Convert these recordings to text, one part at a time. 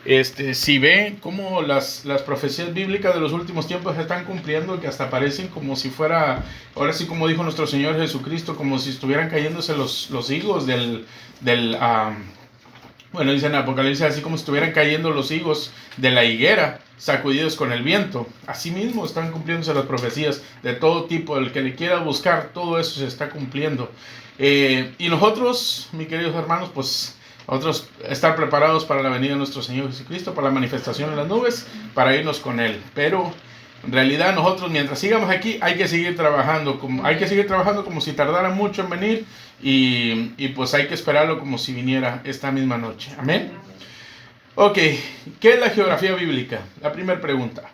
Si ve cómo las profecías bíblicas de los últimos tiempos se están cumpliendo, que hasta parecen como si fuera, ahora sí como dijo nuestro Señor Jesucristo, como si estuvieran cayéndose los higos bueno, dice en Apocalipsis, así como si estuvieran cayendo los higos de la higuera, sacudidos con el viento. Así mismo están cumpliéndose las profecías de todo tipo. El que le quiera buscar, todo eso se está cumpliendo. Y nosotros, mis queridos hermanos, pues nosotros estar preparados para la venida de nuestro Señor Jesucristo, para la manifestación en las nubes, para irnos con Él. Pero en realidad nosotros, mientras sigamos aquí, hay que seguir trabajando como si tardara mucho en venir, y pues hay que esperarlo como si viniera esta misma noche. Amén. Ok, ¿qué es la geografía bíblica? La primera pregunta.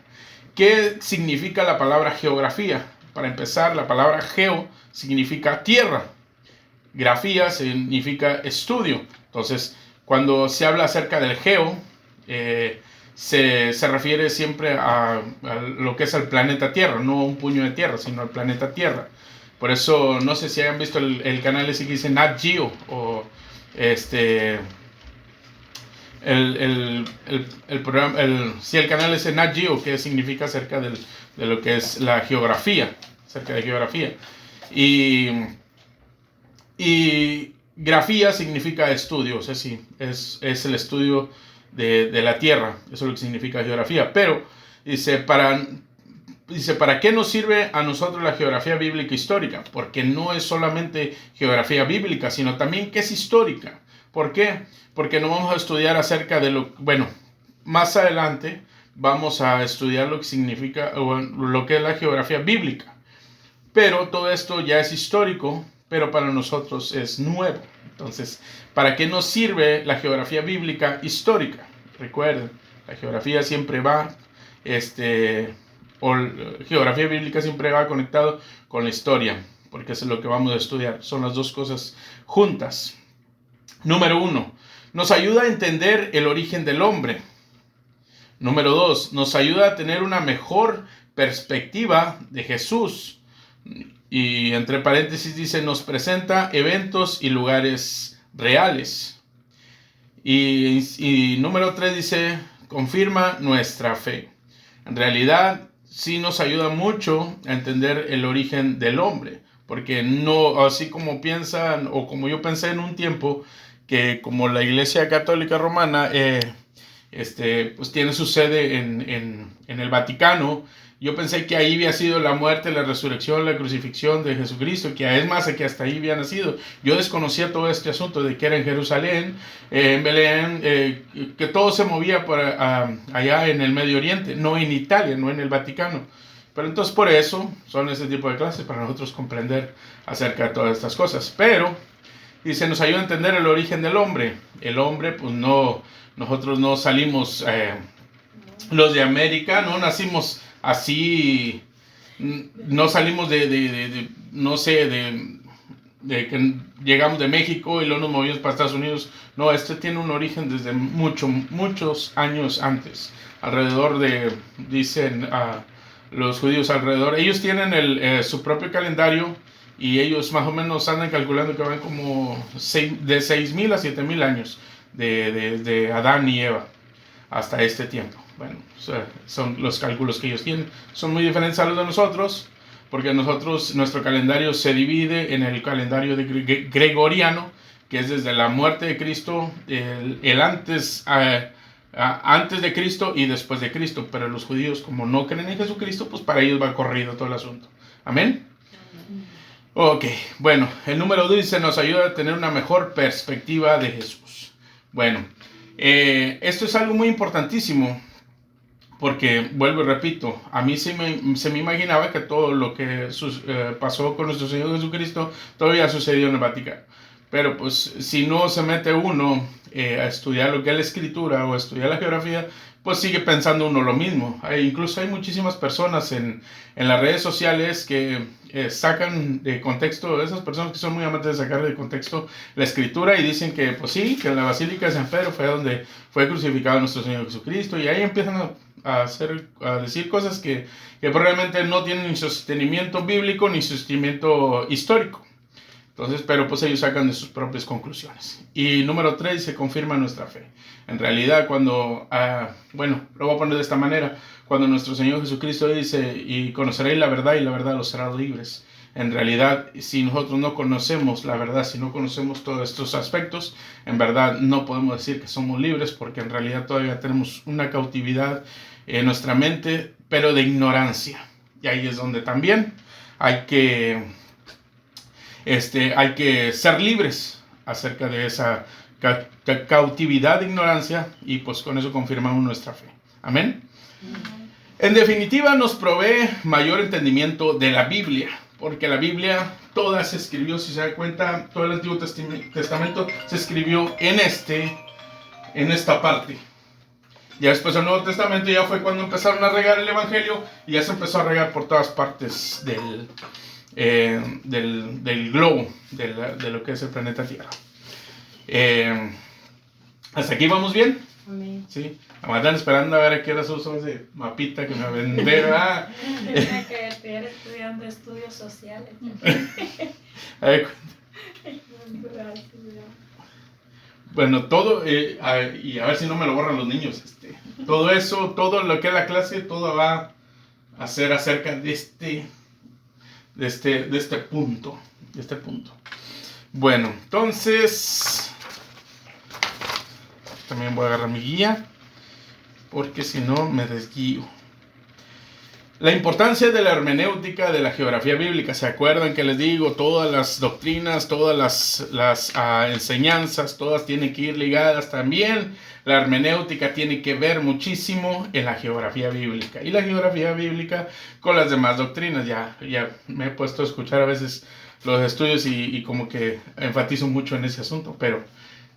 ¿Qué significa la palabra geografía? Para empezar, la palabra geo significa tierra. Grafía significa estudio. Entonces, cuando se habla acerca del geo, se refiere siempre a lo que es el planeta Tierra, no a un puño de tierra, sino al planeta Tierra. Por eso, no sé si hayan visto el canal ese que dice Nat Geo, o el programa, el canal ese Nat Geo, que significa acerca de lo que es la geografía, acerca de geografía. Y grafía significa estudio, o sea, sí, es el estudio de la Tierra, eso es lo que significa geografía. Pero dice, ¿para qué nos sirve a nosotros la geografía bíblica histórica? Porque no es solamente geografía bíblica, sino también que es histórica. ¿Por qué? Porque no vamos a estudiar acerca de más adelante vamos a estudiar lo que significa, o lo que es la geografía bíblica. Pero todo esto ya es histórico, pero para nosotros es nuevo. Entonces, ¿para qué nos sirve la geografía bíblica histórica? Recuerden, la geografía siempre va, geografía bíblica siempre va conectado con la historia, porque eso es lo que vamos a estudiar. Son las dos cosas juntas. Número 1, nos ayuda a entender el origen del hombre. Número 2, nos ayuda a tener una mejor perspectiva de Jesús. Y entre paréntesis dice, nos presenta eventos y lugares reales. Y número 3 dice, confirma nuestra fe. En realidad, sí nos ayuda mucho a entender el origen del hombre. Porque no, así como piensan, o como yo pensé en un tiempo, que como la Iglesia Católica Romana pues tiene su sede en el Vaticano, yo pensé que ahí había sido la muerte, la resurrección, la crucifixión de Jesucristo, que es más, que hasta ahí había nacido. Yo desconocía todo este asunto de que era en Jerusalén, en Belén, que todo se movía allá en el Medio Oriente, no en Italia, no en el Vaticano. Pero entonces por eso son ese tipo de clases, para nosotros comprender acerca de todas estas cosas. Pero, y se nos ayuda a entender el origen del hombre. El hombre, pues no, nosotros no salimos, los de América, no nacimos así, no salimos no sé, de que llegamos de México y luego nos movimos para Estados Unidos. No, tiene un origen desde muchos años antes. Alrededor dicen los judíos alrededor, ellos tienen su propio calendario, y ellos más o menos andan calculando que van como de 6,000 a 7,000 años de Adán y Eva hasta este tiempo. Bueno, son los cálculos que ellos tienen. Son muy diferentes a los de nosotros, porque nuestro calendario se divide en el calendario gregoriano, que es desde la muerte de Cristo, el antes de Cristo y después de Cristo. Pero los judíos, como no creen en Jesucristo, pues para ellos va corrido todo el asunto. Amén. Ok, bueno, el número 2 dice, nos ayuda a tener una mejor perspectiva de Jesús. Bueno, esto es algo muy importantísimo, porque, vuelvo y repito, a mí se me imaginaba que todo lo que pasó con nuestro Señor Jesucristo todavía sucedió en el Vaticano. Pero pues si no se mete uno a estudiar lo que es la escritura o a estudiar la geografía, pues sigue pensando uno lo mismo. Incluso hay muchísimas personas en las redes sociales que sacan de contexto, esas personas que son muy amantes de sacar de contexto la escritura, y dicen que pues sí, que en la Basílica de San Pedro fue donde fue crucificado nuestro Señor Jesucristo, y ahí empiezan a decir cosas que probablemente no tienen ni sostenimiento bíblico ni sostenimiento histórico. Entonces, pero pues ellos sacan de sus propias conclusiones. Y número 3, se confirma nuestra fe. En realidad, cuando, lo voy a poner de esta manera, cuando nuestro Señor Jesucristo dice, y conoceréis la verdad y la verdad los hará libres. En realidad, si nosotros no conocemos la verdad, si no conocemos todos estos aspectos, en verdad no podemos decir que somos libres, porque en realidad todavía tenemos una cautividad en nuestra mente, pero de ignorancia. Y ahí es donde también hay que ser libres acerca de esa cautividad de ignorancia, y pues con eso confirmamos nuestra fe. Amén. En definitiva, nos provee mayor entendimiento de la Biblia, porque la Biblia toda se escribió, si se da cuenta, todo el Antiguo Testamento se escribió en esta parte. Ya después el Nuevo Testamento ya fue cuando empezaron a regar el Evangelio, y ya se empezó a regar por todas partes del globo, de lo que es el planeta Tierra. ¿Hasta aquí vamos bien? Amén. Sí. Están esperando a ver a qué hora uso ese mapita que me venden, ¿verdad? Tenía que estar estudiando estudios sociales. Bueno, todo, y a ver si no me lo borran los niños. Todo eso, todo lo que es la clase, todo va a ser acerca de este punto. Bueno, entonces también voy a agarrar mi guía, porque si no me desguío. La importancia de la hermenéutica de la geografía bíblica. ¿Se acuerdan que les digo? Todas las doctrinas, todas las enseñanzas, todas tienen que ir ligadas también. La hermenéutica tiene que ver muchísimo en la geografía bíblica. Y la geografía bíblica con las demás doctrinas. Ya me he puesto a escuchar a veces los estudios y como que enfatizo mucho en ese asunto. Pero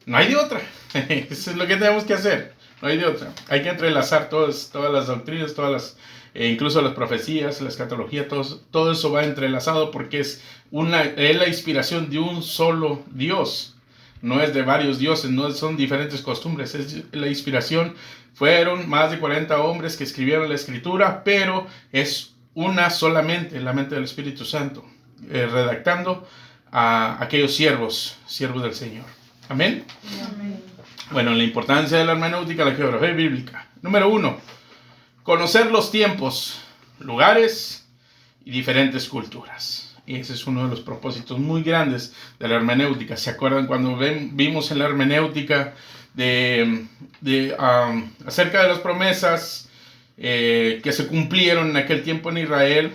no hay de otra. Eso es lo que tenemos que hacer. No hay de otra. Hay que entrelazar todas las doctrinas, incluso las profecías, la escatología, todo eso va entrelazado, porque es la inspiración de un solo Dios. No es de varios dioses, no son diferentes costumbres. Es la inspiración. Fueron más de 40 hombres que escribieron la escritura, pero es una solamente, la mente del Espíritu Santo, redactando a aquellos siervos del Señor. Amén. Amén. Bueno, la importancia de la hermenéutica, la geografía bíblica. Número 1, conocer los tiempos, lugares y diferentes culturas. Y ese es uno de los propósitos muy grandes de la hermenéutica. ¿Se acuerdan cuando vimos en la hermenéutica acerca de las promesas que se cumplieron en aquel tiempo en Israel?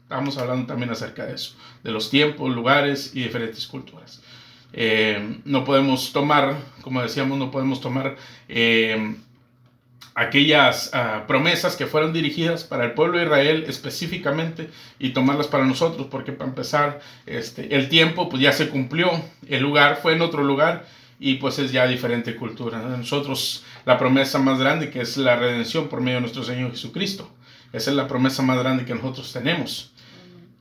Estamos hablando también acerca de eso, de los tiempos, lugares y diferentes culturas. No podemos tomar, como decíamos, aquellas promesas que fueron dirigidas para el pueblo de Israel específicamente y tomarlas para nosotros, porque para empezar, el tiempo pues ya se cumplió, el lugar fue en otro lugar y pues es ya diferente cultura. Nosotros, la promesa más grande, que es la redención por medio de nuestro Señor Jesucristo, esa es la promesa más grande que nosotros tenemos.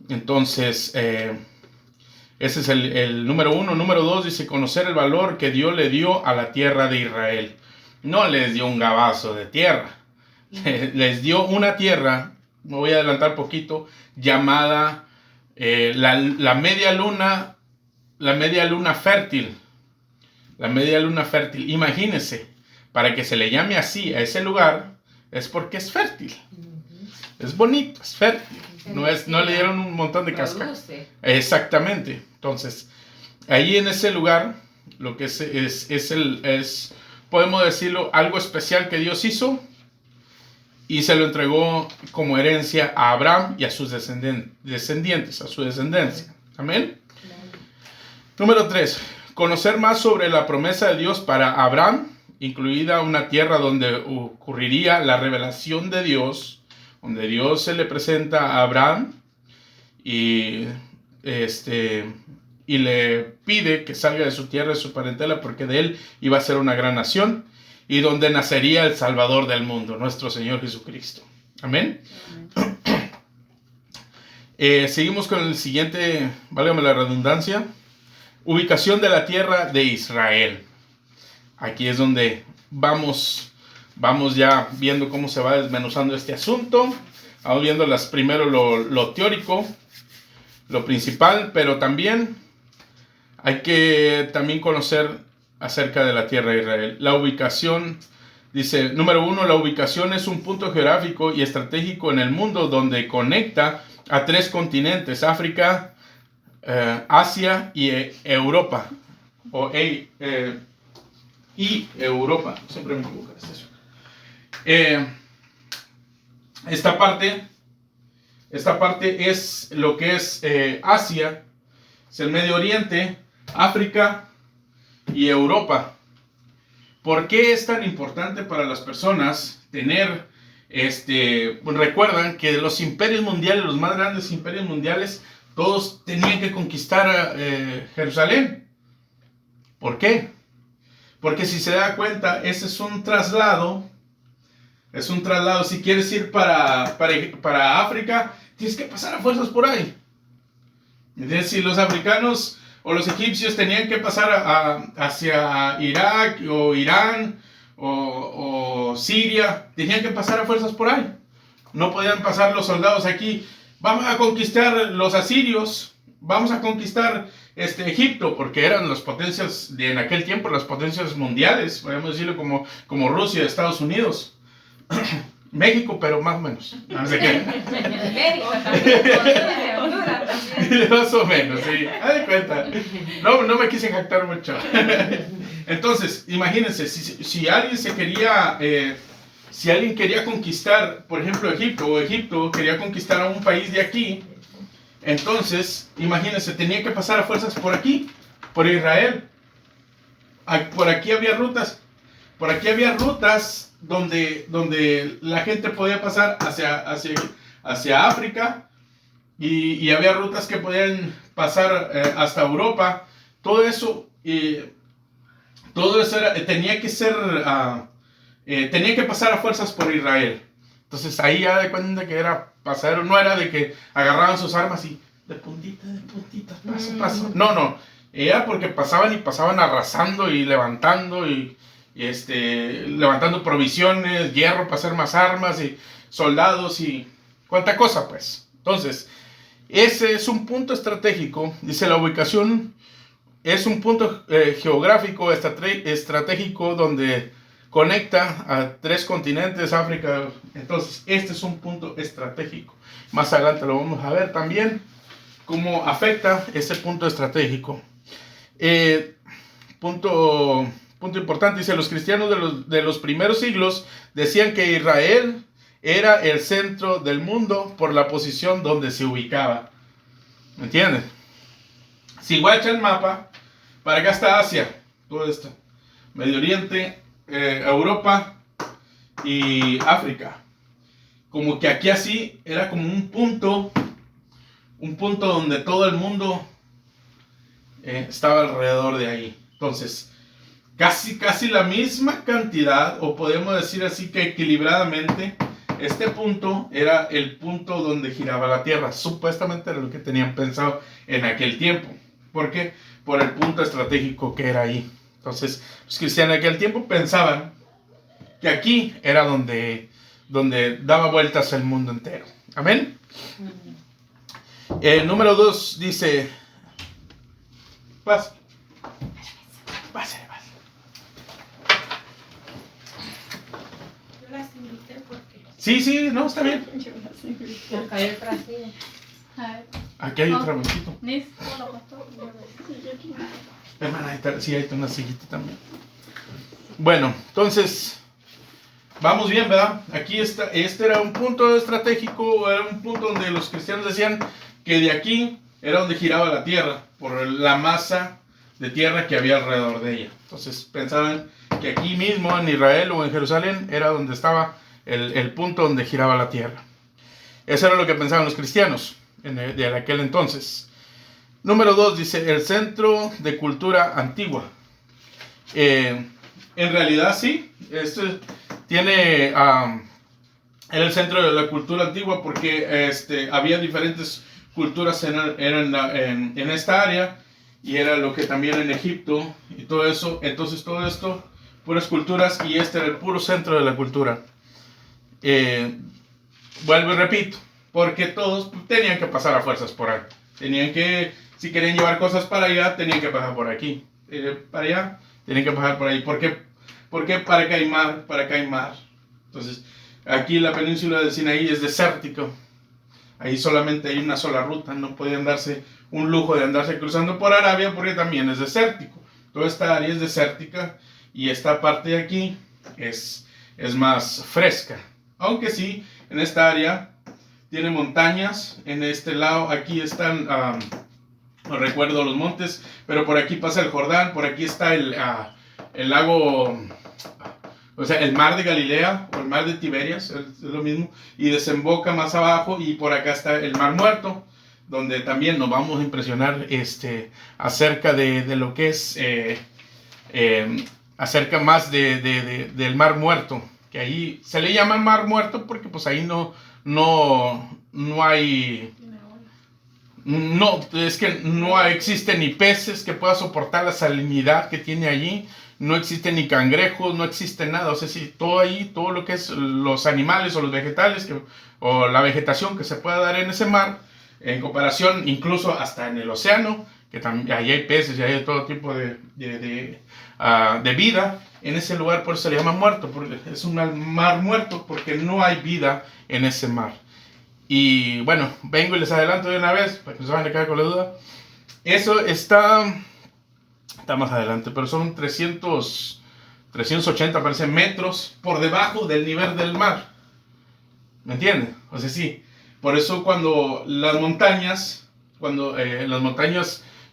Entonces, ese es el número 1. Número 2 dice conocer el valor que Dios le dio a la tierra de Israel. No les dio un gabazo de tierra. Les dio una tierra, me voy a adelantar poquito, llamada la media luna fértil. La media luna fértil. Imagínense, para que se le llame así a ese lugar, es porque es fértil. Es bonito, es fértil. No le dieron un montón de cascas. Exactamente. Entonces, ahí en ese lugar, lo que es podemos decirlo, algo especial que Dios hizo, y se lo entregó como herencia a Abraham y a sus descendientes, a su descendencia. Amén. Número 3. Conocer más sobre la promesa de Dios para Abraham, incluida una tierra donde ocurriría la revelación de Dios, donde Dios se le presenta a Abraham y le pide que salga de su tierra, de su parentela, porque de él iba a ser una gran nación, y donde nacería el Salvador del mundo, nuestro Señor Jesucristo. Amén. Seguimos con el siguiente, válgame la redundancia, ubicación de la tierra de Israel. Aquí es donde vamos ya viendo cómo se va desmenuzando este asunto. Vamos viendo primero lo teórico, lo principal, pero también hay que también conocer acerca de la tierra de Israel. La ubicación, dice, número 1, la ubicación es un punto geográfico y estratégico en el mundo donde conecta a 3 continentes, África, Asia y Europa. Y Europa. Siempre me equivoco. Esta parte es lo que es Asia, es el Medio Oriente, África y Europa. ¿Por qué es tan importante para las personas tener, recuerdan que los imperios mundiales, los más grandes imperios mundiales, todos tenían que conquistar Jerusalén? ¿Por qué? Porque si se da cuenta, ese es un traslado. Es un traslado. Si quieres ir para África, tienes que pasar a fuerzas por ahí. Entonces, si los africanos o los egipcios tenían que pasar hacia Irak o Irán o Siria, tenían que pasar a fuerzas por ahí. No podían pasar los soldados aquí. Vamos a conquistar los asirios, vamos a conquistar Egipto, porque eran las potencias en aquel tiempo, las potencias mundiales, podemos decirlo como Rusia, Estados Unidos. México, pero más o menos. No sé qué. Más o menos, sí. Haz de cuenta. No me quise jactar mucho. Entonces, imagínense, si alguien si alguien quería conquistar, por ejemplo, Egipto, o Egipto quería conquistar a un país de aquí, entonces, imagínense, tenía que pasar a fuerzas por aquí, por Israel. Por aquí había rutas. Por aquí había rutas donde la gente podía pasar hacia África y había rutas que podían pasar hasta Europa. Todo eso tenía que pasar a fuerzas por Israel. Entonces ahí ya de cuenta que era pasar, no era de que agarraban sus armas y de puntita, paso. No, era porque pasaban arrasando y levantando y levantando provisiones, hierro para hacer más armas y soldados y cuánta cosa, pues. Entonces, ese es un punto estratégico. Dice, la ubicación es un punto geográfico estratégico donde conecta a 3 continentes, África. Entonces, este es un punto estratégico. Más adelante lo vamos a ver también, cómo afecta ese punto estratégico. Punto importante, dice, los cristianos de los primeros siglos decían que Israel era el centro del mundo por la posición donde se ubicaba. ¿Me entiendes? Si guacha el mapa, para acá está Asia, todo esto, Medio Oriente, Europa y África. Como que aquí así era como un punto donde todo el mundo estaba alrededor de ahí. Entonces, casi la misma cantidad, o podemos decir así que equilibradamente, este punto era el punto donde giraba la Tierra. Supuestamente era lo que tenían pensado en aquel tiempo. ¿Por qué? Por el punto estratégico que era ahí. Entonces, los cristianos en aquel tiempo pensaban que aquí era donde daba vueltas el mundo entero. ¿Amén? El número 2 dice... Pase. Yo las invité porque... Sí, no, está bien. Yo las invité. Acá hay otra silla. Aquí hay otro banquito. Sí, Hermana, sí, hay una sillita también. Bueno, entonces, vamos bien, ¿verdad? Aquí está, este era un punto estratégico, era un punto donde los cristianos decían que de aquí era donde giraba la tierra, por la masa de tierra que había alrededor de ella. Entonces pensaban que aquí mismo, en Israel o en Jerusalén, era donde estaba el punto donde giraba la tierra. Eso era lo que pensaban los cristianos de aquel entonces. Número 2 dice, el centro de cultura antigua. En realidad sí, era el centro de la cultura antigua porque había diferentes culturas en esta área y era lo que también en Egipto y todo eso. Entonces todo esto, puras culturas, y este era el puro centro de la cultura. Vuelvo y repito, porque todos tenían que pasar a fuerzas por ahí. Tenían que si querían llevar cosas para allá, tenían que pasar por aquí. Para allá, tienen que pasar por ahí. ¿Por qué? Porque para acá hay mar, para acá hay mar. Entonces, aquí la península del Sinaí es desértico. Ahí solamente hay una sola ruta, no podían darse un lujo de andarse cruzando por Arabia porque también es desértico. Toda esta área es desértica y esta parte de aquí es más fresca. Aunque sí, en esta área tiene montañas, en este lado aquí están, no recuerdo los montes, pero por aquí pasa el Jordán, por aquí está el lago, o sea, el mar de Galilea o el mar de Tiberias, es lo mismo, y desemboca más abajo y por acá está el mar Muerto, donde también nos vamos a impresionar acerca de lo que es, acerca más del mar Muerto, que ahí se le llama mar Muerto porque pues ahí no hay... No, es que no existe ni peces que pueda soportar la salinidad que tiene allí, no existe ni cangrejos, no existe nada, o sea, sí, todo ahí, todo lo que es los animales o los vegetales o la vegetación que se pueda dar en ese mar, en comparación incluso hasta en el océano, que también ahí hay peces y hay todo tipo de vida, en ese lugar por eso se le llama muerto, porque es un mar muerto porque no hay vida en ese mar. Y bueno, vengo y les adelanto de una vez, para que no se vayan a quedar con la duda. Eso está más adelante, pero son 380 parece metros por debajo del nivel del mar. ¿Me entienden? O sea, sí. Por eso cuando las montañas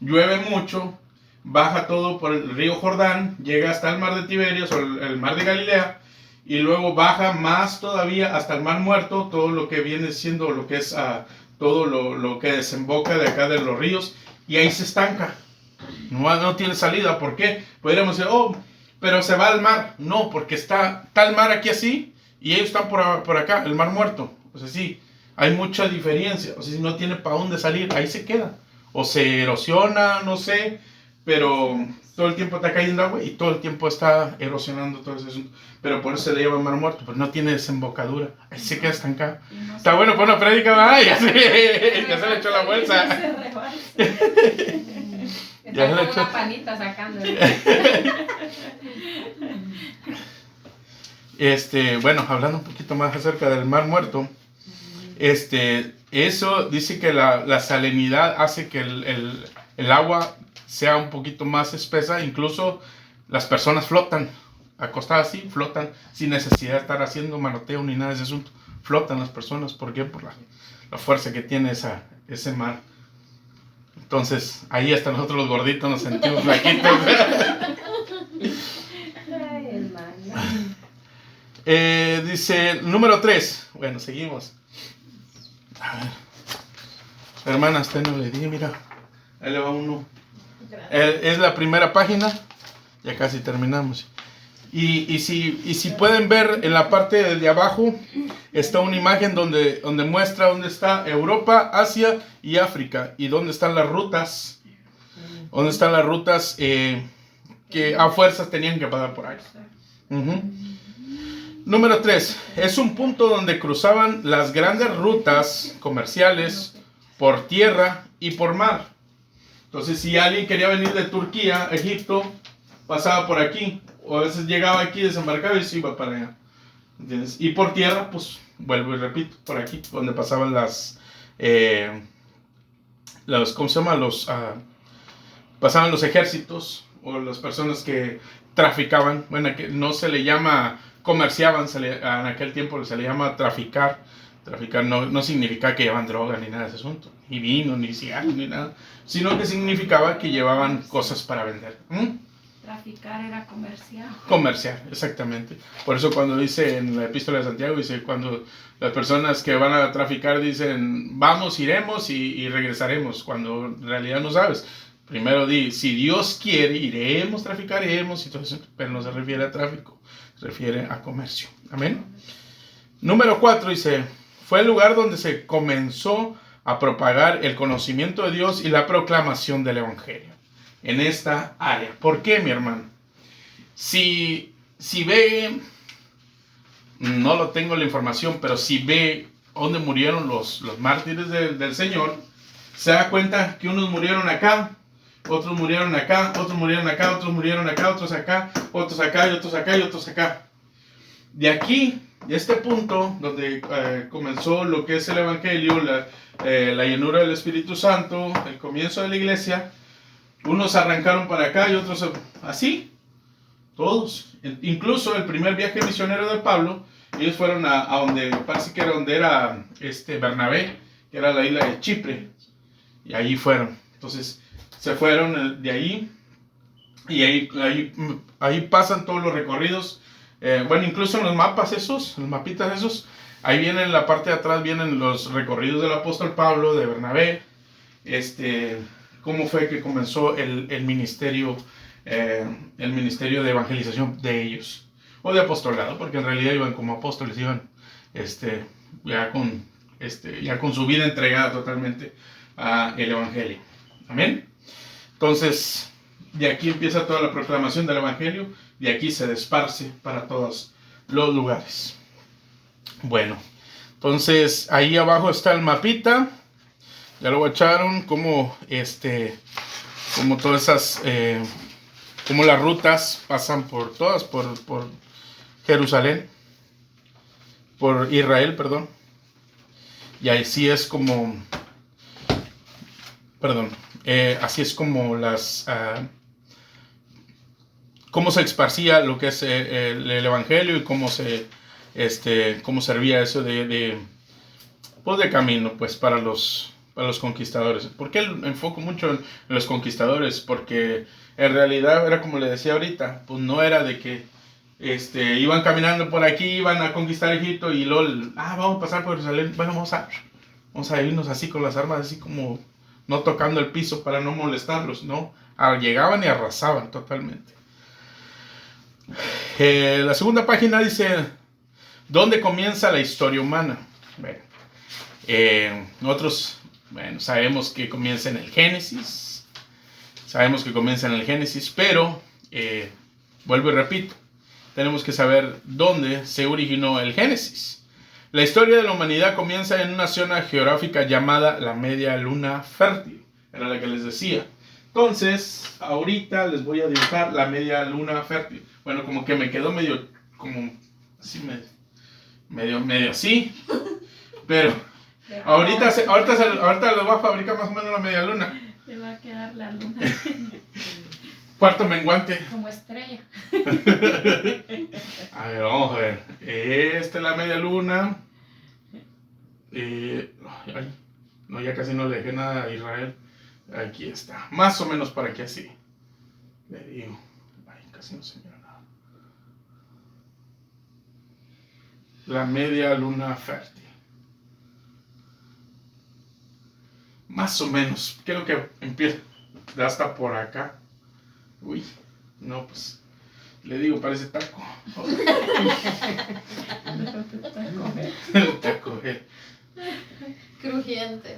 llueve mucho, baja todo por el río Jordán, llega hasta el mar de Tiberias o el mar de Galilea, y luego baja más todavía hasta el mar Muerto, todo lo que viene siendo lo que es todo lo que desemboca de acá de los ríos, y ahí se estanca. No tiene salida. ¿Por qué? Podríamos decir, pero se va al mar. No, porque está el mar aquí así, y ellos están por acá, el mar Muerto. O sea, sí, hay mucha diferencia. O sea, si no tiene para dónde salir, ahí se queda. O se erosiona, no sé, pero todo el tiempo está cayendo agua y todo el tiempo está erosionando todo ese asunto. Pero por eso se le llama mar Muerto, pues no tiene desembocadura, ahí se queda estancado. Está bueno para una prédica, ya se le echó la bolsa. Está como una panita sacando. Bueno, hablando un poquito más acerca del mar Muerto, eso dice que la salinidad hace que el agua sea un poquito más espesa, incluso las personas flotan, acostadas así, flotan, sin necesidad de estar haciendo manoteo ni nada de ese asunto, flotan las personas. ¿Por qué? Por la fuerza que tiene ese mar. Entonces, ahí hasta nosotros los gorditos nos sentimos flaquitos. Ay, dice, número 3. Bueno, seguimos. A ver. Hermanas, no le di, mira. Ahí le va uno. Es la primera página. Ya casi terminamos. Y si pueden ver en la parte de abajo, está una imagen donde muestra dónde está Europa, Asia y África. Y dónde están las rutas. Dónde están las rutas que a fuerzas tenían que pasar por ahí. Número 3. Es un punto donde cruzaban las grandes rutas comerciales por tierra y por mar. Entonces, si alguien quería venir de Turquía a Egipto, pasaba por aquí. O a veces llegaba aquí, desembarcaba y se iba para allá. ¿Entiendes? Y por tierra, pues, vuelvo y repito, por aquí, donde pasaban ¿cómo se llama? Pasaban los ejércitos o las personas que traficaban. Bueno, que no se le llama comerciaban, en aquel tiempo se le llama traficar. Traficar no significa que llevaban droga ni nada de ese asunto, ni vino, ni cigarro, ni nada, sino que significaba que llevaban cosas para vender. Traficar era comercial. Comercial, exactamente. Por eso cuando dice en la epístola de Santiago, dice cuando las personas que van a traficar dicen, vamos, iremos y regresaremos, cuando en realidad no sabes. Primero di, si Dios quiere, iremos, traficaremos, y todo eso, pero no se refiere a tráfico, se refiere a comercio. Amén. Número 4 dice, fue el lugar donde se comenzó a propagar el conocimiento de Dios y la proclamación del Evangelio. En esta área. ¿Por qué, mi hermano? Si ve, no lo tengo la información, pero si ve dónde murieron los mártires del Señor, se da cuenta que unos murieron acá, otros murieron acá, otros murieron acá, otros murieron acá, otros acá, otros acá y otros acá y otros acá. De aquí, de este punto donde comenzó lo que es el Evangelio, la llenura del Espíritu Santo, el comienzo de la iglesia, unos arrancaron para acá y otros así, todos. Incluso el primer viaje misionero de Pablo, ellos fueron a donde, parece que era donde era Bernabé, que era la isla de Chipre, y allí fueron. Entonces se fueron de ahí, y ahí pasan todos los recorridos. Bueno, incluso en los mapas esos, en los mapitas esos, ahí vienen en la parte de atrás, vienen los recorridos del apóstol Pablo, de Bernabé, cómo fue que comenzó el ministerio de evangelización de ellos, o de apostolado, porque en realidad iban como apóstoles, iban ya con su vida entregada totalmente al evangelio. Amén. Entonces, de aquí empieza toda la proclamación del evangelio, de aquí se esparce para todos los lugares. Bueno, entonces ahí abajo está el mapita, ya lo echaron, como todas esas, como las rutas pasan por todas, por Jerusalén, por Israel, perdón, y así es como, así es como cómo se esparcía lo que es el evangelio y cómo servía eso de camino, pues, para los conquistadores. ¿Por qué enfoco mucho en los conquistadores? Porque en realidad era como le decía ahorita, pues no era de que iban caminando por aquí, iban a conquistar Egipto y luego, vamos a pasar por Jerusalén, bueno, vamos a irnos así con las armas, así como no tocando el piso para no molestarlos, ¿no? Llegaban y arrasaban totalmente. La segunda página dice, ¿dónde comienza la historia humana? Bueno, nosotros sabemos que comienza en el Génesis, pero vuelvo y repito, tenemos que saber dónde se originó el Génesis. La historia de la humanidad comienza en una zona geográfica llamada la Media Luna Fértil, era la que les decía. Entonces, ahorita les voy a dibujar la Media Luna Fértil. Bueno, como que me quedó medio, como así, medio así, pero ahorita les voy a fabricar más o menos la media luna. Te va a quedar la luna. Cuarto menguante. Como estrella. A ver, vamos a ver. Esta es la media luna. No, ya casi no le dejé nada a Israel. Aquí está. Más o menos para que así. Le digo. Casi no se mira nada. La media luna fértil. Más o menos. Creo que empieza hasta por acá. Uy, no, pues. Le digo, parece taco. Taco, Crujiente.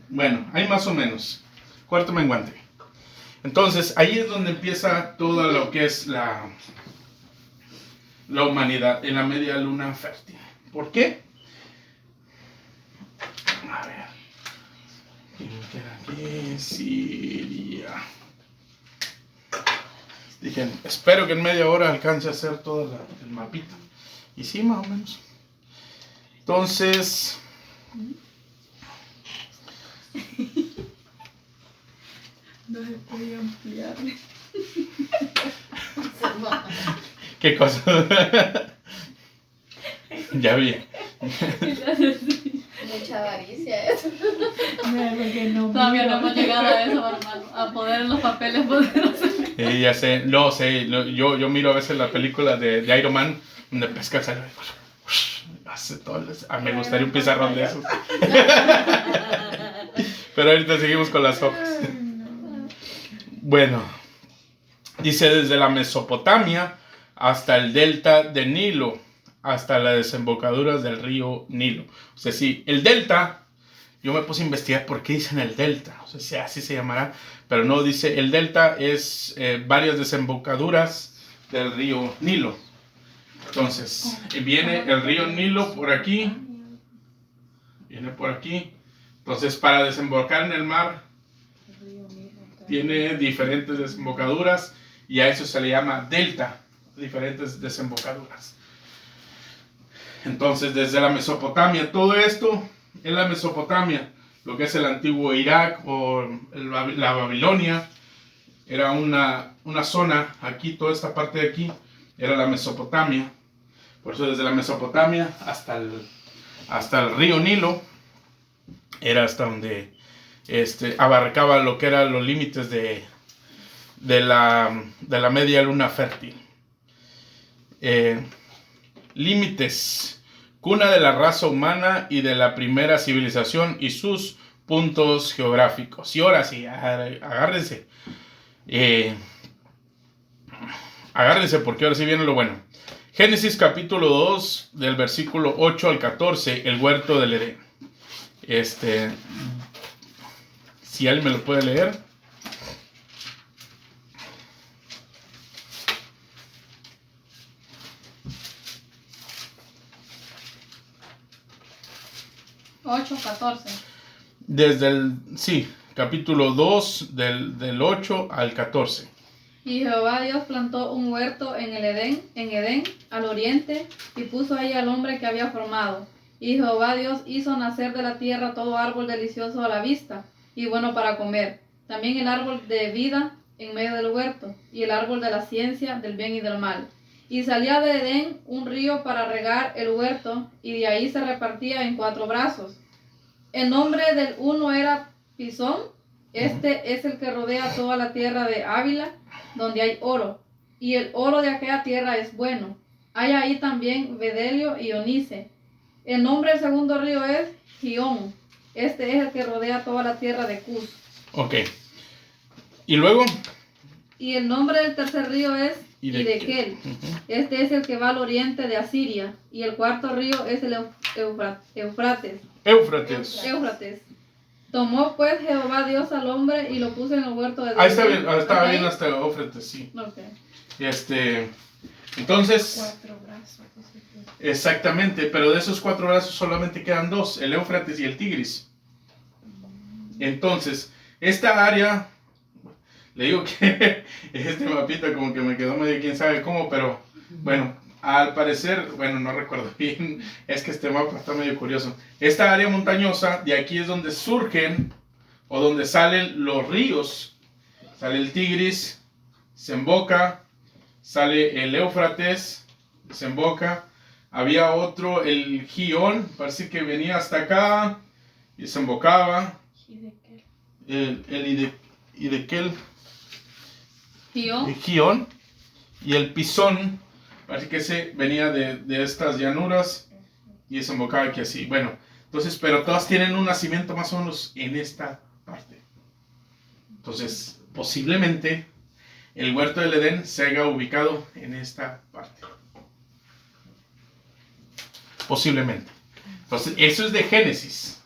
Bueno, hay más o menos. Cuarto menguante. Entonces, ahí es donde empieza todo lo que es la humanidad, en la media luna fértil. ¿Por qué? A ver. ¿Quién queda aquí? Siria. Dije, espero que en media hora alcance a hacer todo el mapita. Y sí, más o menos. Entonces... No se puede ampliar. ¿Qué cosa? Ya vi. Mucha avaricia eso. Todavía no hemos llegado a eso, hermano. A poder en los papeles poder hacer. Ya sé, no sé. Yo miro a veces la película de Iron Man, donde pesca el cerebro. Hace todo. Me gustaría un pizarrón de esos. Pero ahorita seguimos con las hojas. Bueno, dice desde la Mesopotamia hasta el delta del Nilo, hasta las desembocaduras del río Nilo. O sea, sí, el delta, yo me puse a investigar por qué dicen el delta, o sea, si así se llamará, pero no, dice el delta es varias desembocaduras del río Nilo. Entonces, viene el río Nilo por aquí, viene por aquí. Entonces, para desembocar en el mar, tiene diferentes desembocaduras y a eso se le llama delta, diferentes desembocaduras. Entonces, desde la Mesopotamia, todo esto es la Mesopotamia, lo que es el antiguo Irak o la Babilonia, era una zona, aquí, toda esta parte de aquí, era la Mesopotamia. Por eso desde la Mesopotamia hasta el río Nilo, era hasta donde abarcaba lo que eran los límites de la media luna fértil. Límites, cuna de la raza humana y de la primera civilización y sus puntos geográficos. Y ahora sí, agárrense. Agárrense porque ahora sí viene lo bueno. Génesis capítulo 2 del versículo 8 al 14, el huerto del Edén. Si alguien me lo puede leer. Ocho, 14. Capítulo 2 del 8 al 14. Y Jehová Dios plantó un huerto en Edén, al oriente, y puso ahí al hombre que había formado. Y Jehová Dios hizo nacer de la tierra todo árbol delicioso a la vista, y bueno para comer. También el árbol de vida en medio del huerto, y el árbol de la ciencia del bien y del mal. Y salía de Edén un río para regar el huerto, y de ahí se repartía en 4 brazos. El nombre del uno era Pisón. Este es el que rodea toda la tierra de Ávila, donde hay oro, y el oro de aquella tierra es bueno. Hay ahí también bedelio y onice. El nombre del segundo río es Gihón. Este es el que rodea toda la tierra de Cus. Ok. ¿Y luego? Y el nombre del tercer río es Hiddekel. Este es el que va al oriente de Asiria. Y el cuarto río es el Éufrates. Tomó pues Jehová Dios al hombre y lo puso en el huerto de Edén. Ahí está bien, estaba bien hasta Éufrates, sí. Okay. Entonces, 4 brazos. exactamente, pero de esos 4 brazos solamente quedan 2, el Éufrates y el Tigris. Entonces, esta área, le digo que este mapita como que me quedó medio quién sabe cómo, pero bueno, al parecer, bueno, no recuerdo bien, es que este mapa está medio curioso. Esta área montañosa, de aquí es donde surgen o donde salen los ríos. Sale el Tigris, desemboca, sale el Éufrates, desemboca. Había otro, el Gihón, parece que venía hasta acá y desembocaba. El Hiddekel, Gihón, y el Pisón, parece que ese venía de estas llanuras y desembocaba aquí así. Bueno, entonces, pero todas tienen un nacimiento más o menos en esta parte. Entonces, posiblemente el huerto del Edén se haya ubicado en esta parte. Posiblemente. Entonces, eso es de Génesis.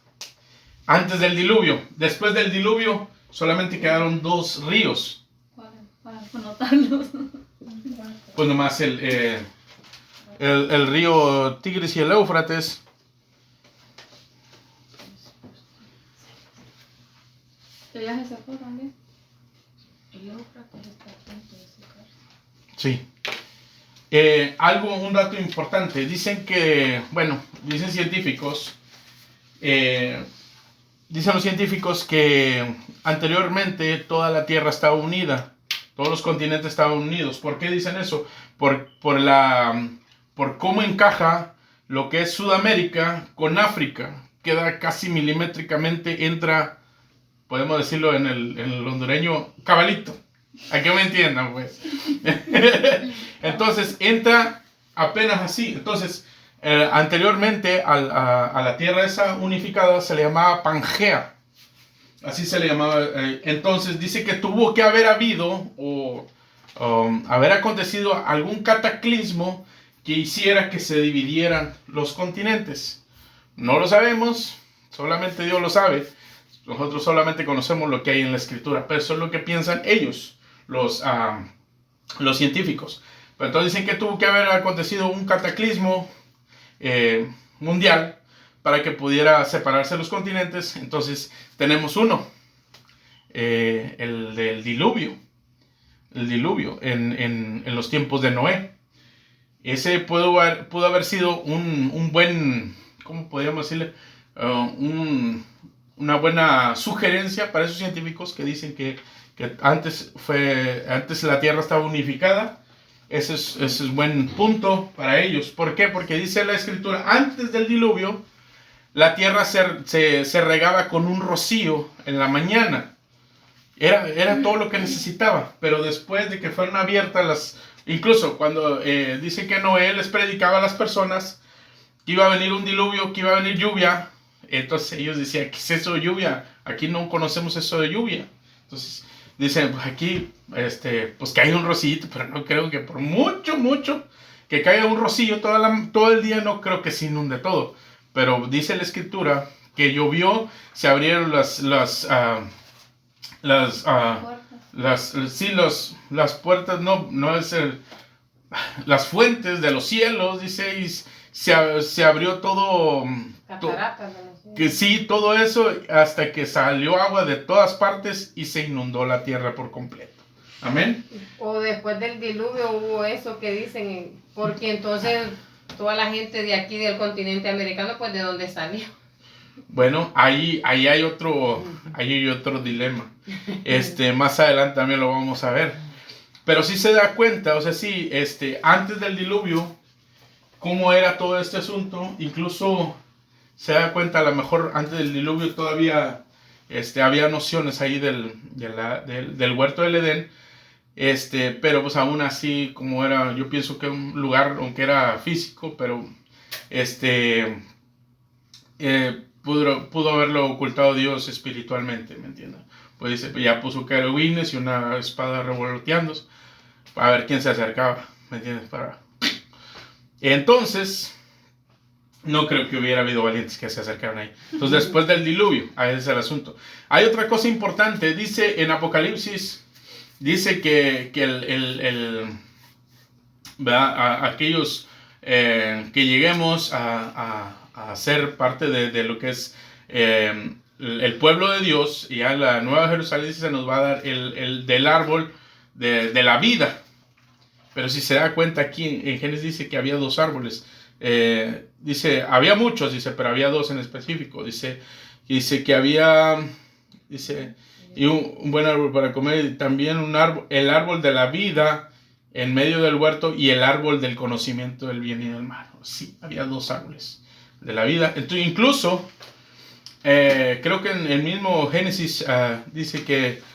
Antes del diluvio. Después del diluvio, solamente quedaron 2 ríos. Para anotarlos. Pues nomás el río Tigris y el Éufrates. ¿Que ya se secó también? El Éufrates está a punto de secarse. Sí. Un dato importante. Dicen científicos, dicen los científicos que anteriormente toda la Tierra estaba unida. Todos los continentes estaban unidos. ¿Por qué dicen eso? Por cómo encaja lo que es Sudamérica con África. Queda casi milimétricamente, entra, podemos decirlo en el hondureño, cabalito. ¿A qué me entiendan, pues? Entonces, entra apenas así. Entonces, anteriormente a la tierra esa unificada se le llamaba Pangea. Así se le llamaba. Entonces, dice que tuvo que haber habido o haber acontecido algún cataclismo que hiciera que se dividieran los continentes. No lo sabemos, solamente Dios lo sabe. Nosotros solamente conocemos lo que hay en la escritura, pero eso es lo que piensan ellos, los científicos. Pero entonces dicen que tuvo que haber acontecido un cataclismo mundial para que pudiera separarse los continentes. Entonces tenemos uno, el del diluvio, en los tiempos de Noé. Ese pudo haber sido un buen, ¿cómo podríamos decirle? Una buena sugerencia para esos científicos que dicen que antes la Tierra estaba unificada. Ese es buen punto para ellos. ¿Por qué? Porque dice la Escritura, antes del diluvio, la Tierra se regaba con un rocío en la mañana. Era todo lo que necesitaba. Pero después de que fueron abiertas incluso cuando dice que Noé les predicaba a las personas que iba a venir un diluvio, que iba a venir lluvia, entonces ellos decían, ¿qué es eso de lluvia? Aquí no conocemos eso de lluvia. Entonces dicen, pues aquí, pues cae un rocío, pero no creo que por mucho que caiga un rocío todo el día, no creo que se inunde todo. Pero dice la Escritura que llovió, se abrieron las puertas, no es las fuentes de los cielos, dice, y se abrió todo. Cataratas de los cielos. Que sí, todo eso, hasta que salió agua de todas partes y se inundó la tierra por completo. Amén. O después del diluvio hubo eso que dicen, porque entonces toda la gente de aquí del continente americano, pues de dónde salió. Bueno, ahí hay otro dilema. Más adelante también lo vamos a ver. Pero sí se da cuenta, o sea, sí, antes del diluvio, cómo era todo este asunto. Incluso se da cuenta, a lo mejor antes del diluvio todavía había nociones ahí del huerto del Edén. Pero pues aún así, como era, yo pienso que un lugar, aunque era físico, pero pudo haberlo ocultado Dios espiritualmente, ¿me entiendes? Pues ya puso querubines y una espada revoloteándose a ver quién se acercaba, ¿me entiendes? Entonces, no creo que hubiera habido valientes que se acercaran ahí. Entonces, después del diluvio, ahí es el asunto. Hay otra cosa importante, dice en Apocalipsis, dice que aquellos que lleguemos a ser parte de lo que es el pueblo de Dios, y a la Nueva Jerusalén se nos va a dar del árbol de la vida. Pero si se da cuenta aquí en Génesis dice que había dos árboles. Dice, había muchos, dice, pero había dos en específico. Dice que había, y un buen árbol para comer, y también el árbol de la vida en medio del huerto, y el árbol del conocimiento del bien y del mal. Sí, había dos árboles de la vida. Entonces, incluso, creo que en el mismo Génesis dice que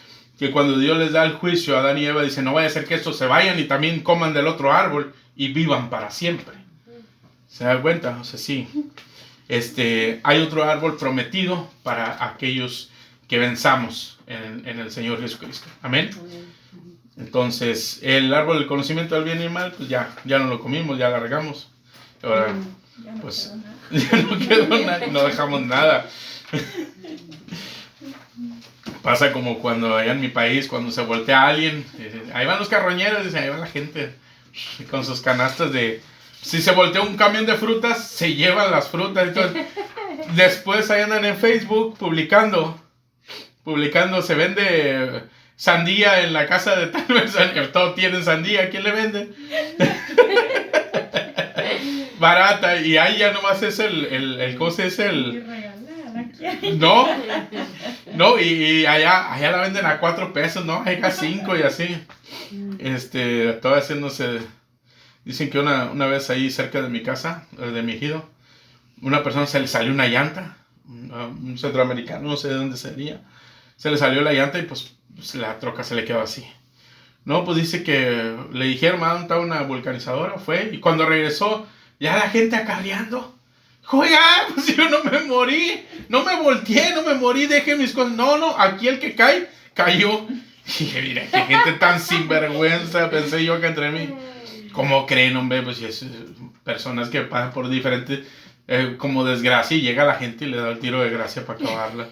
cuando Dios les da el juicio a Adán y Eva, dice, no vaya a ser que estos se vayan y también coman del otro árbol y vivan para siempre. ¿Se da cuenta? O sea, sí. Hay otro árbol prometido para aquellos que venzamos en el Señor Jesucristo. Amén. Entonces, el árbol del conocimiento del bien y el mal, pues ya no lo comimos, ya lo regamos. Ahora, pues, ya no quedó nada, no dejamos nada. Pasa como cuando allá en mi país, cuando se voltea alguien, ahí van los carroñeros, ahí va la gente con sus canastas si se voltea un camión de frutas, se llevan las frutas. Entonces, después ahí andan en Facebook publicando, se vende sandía en la casa de tal vez, todos tienen sandía, ¿a quién le venden? Barata, y ahí ya nomás es el cosa es no, y allá la venden a 4 pesos, ¿no? Hay a 5 y así. Todavía haciéndose. Dicen que una vez ahí cerca de mi casa, de mi ejido, una persona se le salió una llanta, un centroamericano, no sé de dónde sería. Se le salió la llanta y pues la troca se le quedó así. No, pues dice que le dijeron, ¿dónde está una vulcanizadora? Fue, y cuando regresó, ya la gente acarreando. Oiga, pues yo no me morí, no me volteé, no me morí, dejé mis cosas. No, aquí el que cae, cayó. Y dije, mira, qué gente tan sinvergüenza, pensé yo acá entre mí. ¿Cómo creen, hombre? Pues es personas que pasan por diferentes, como desgracia, y llega la gente y le da el tiro de gracia para acabarla.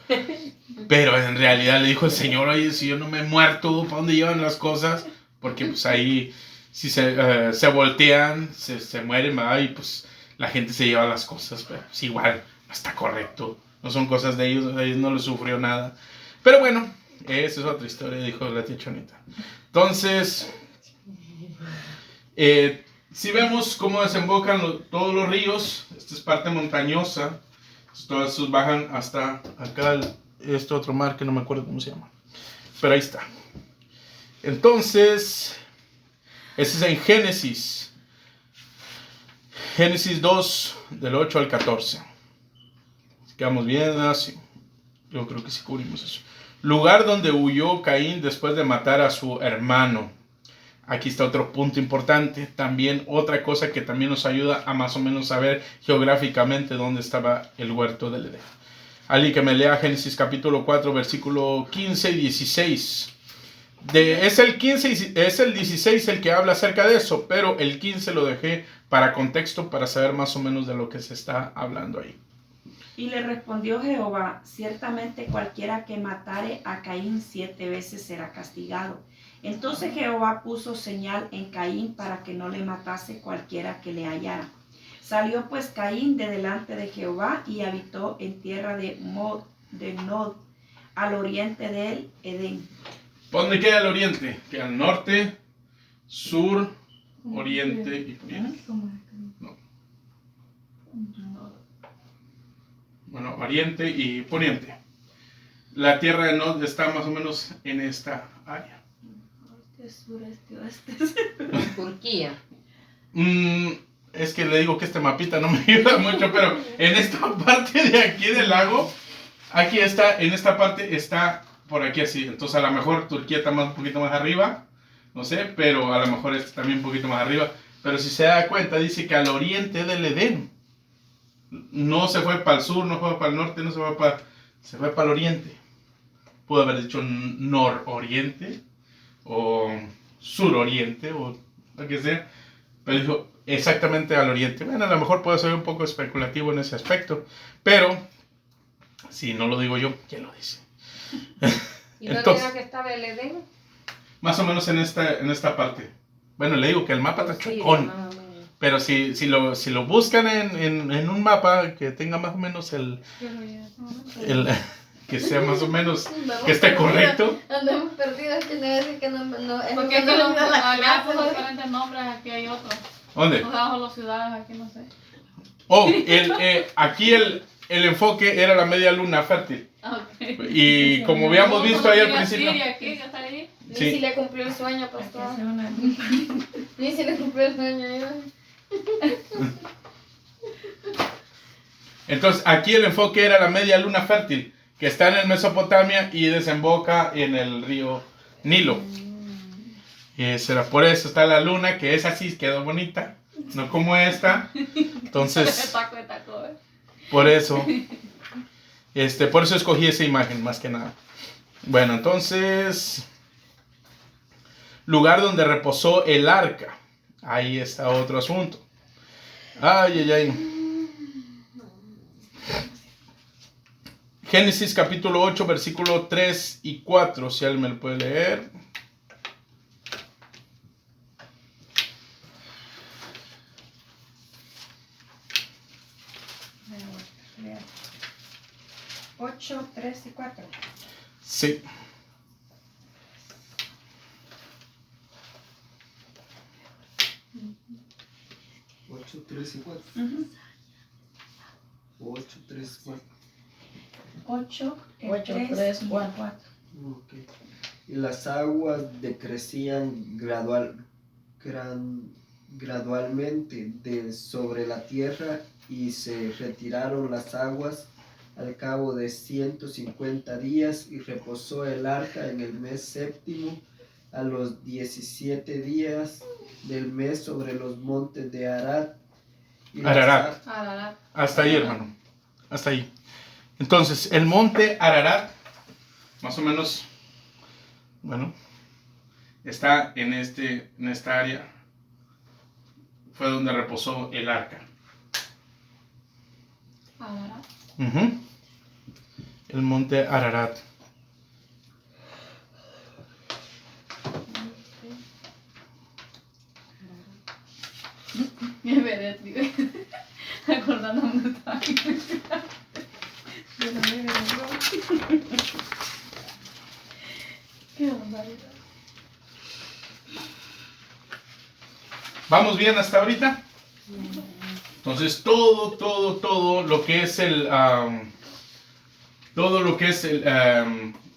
Pero en realidad le dijo el Señor, oye, si yo no me he muerto, ¿para dónde llevan las cosas? Porque pues ahí, si se voltean, se mueren, ¿verdad? Y pues la gente se lleva las cosas, pero pues igual, está correcto. No son cosas de ellos no les sufrió nada. Pero bueno, esa es otra historia, dijo la tía Chonita. Entonces, si vemos cómo desembocan todos los ríos, esta es parte montañosa, todos esos bajan hasta acá, este otro mar que no me acuerdo cómo se llama. Pero ahí está. Entonces, ese es en Génesis. Génesis 2, del 8 al 14. Quedamos bien, así. Yo creo que sí cubrimos eso. Lugar donde huyó Caín después de matar a su hermano. Aquí está otro punto importante. También otra cosa que también nos ayuda a más o menos saber geográficamente dónde estaba el huerto del Edén. Alguien que me lea Génesis capítulo 4, versículo 15 y 16. Es el 16 el que habla acerca de eso, pero el 15 lo dejé para contexto, para saber más o menos de lo que se está hablando ahí. Y le respondió Jehová: ciertamente cualquiera que matare a Caín 7 veces será castigado. Entonces Jehová puso señal en Caín para que no le matase cualquiera que le hallara. Salió pues Caín de delante de Jehová y habitó en tierra de Nod, al oriente del Edén. ¿Dónde queda el oriente? Queda al norte, sur, oriente y poniente. No. Bueno, oriente y poniente. La tierra de Nod está más o menos en esta área. Sureste, oeste. Turquía. Es que le digo que este mapita no me ayuda mucho, pero en esta parte de aquí del lago, aquí está, en esta parte está por aquí así. Entonces a lo mejor Turquía está un poquito más arriba, no sé, pero a lo mejor este también un poquito más arriba. Pero si se da cuenta, dice que al oriente del Edén. No se fue para el sur, no fue para el norte, se fue para el oriente. Pudo haber dicho nororiente o suroriente o lo que sea, pero dijo exactamente al oriente. Bueno, a lo mejor puede ser un poco especulativo en ese aspecto, pero si no lo digo yo, ¿quién lo dice? ¿Y dónde era que estaba el Edén? Más o menos en esta parte. Bueno, le digo que el mapa está chocón. Pero si lo buscan en un mapa que tenga más o menos el que sea más o menos que esté correcto. Andamos perdidos, que no decir que no Porque aquí allá son diferentes nombres, aquí hay otros. ¿Dónde? Abajo las ciudades, aquí no sé. Oh, aquí el enfoque era la media luna fértil. Okay. Y como habíamos visto ahí al principio. Siria, aquí, que está ahí. Ni Sí. si le cumplió el sueño, pastor. Ni si le cumplió el sueño. Entonces aquí el enfoque era la media luna fértil, que está en el Mesopotamia y desemboca en el río Nilo. Y será por eso está la luna, que es así, quedó bonita, no como esta. Entonces, por eso escogí esa imagen más que nada. Bueno, entonces, lugar donde reposó el arca. Ahí está otro asunto. Ay. Génesis capítulo 8, versículo 3 y 4, si alguien me lo puede leer. Ocho, 3 y 4. Sí. Ocho, 3 y 4. 8, 3, 4. 8, 3, 4. Ok. Y las aguas decrecían gradualmente sobre la tierra, y se retiraron las aguas al cabo de 150 días, y reposó el arca en el mes séptimo, a los 17 días del mes, sobre los montes de Ararat. Ararat. Ararat. Hasta ahí, hermano. Hasta ahí. Entonces, el monte Ararat, más o menos, bueno, está en esta área. Fue donde reposó el arca. Ararat. El monte Ararat. Me veré, acordándome de Qué barbaridad. ¿Vamos bien hasta ahorita? Entonces todo lo que es el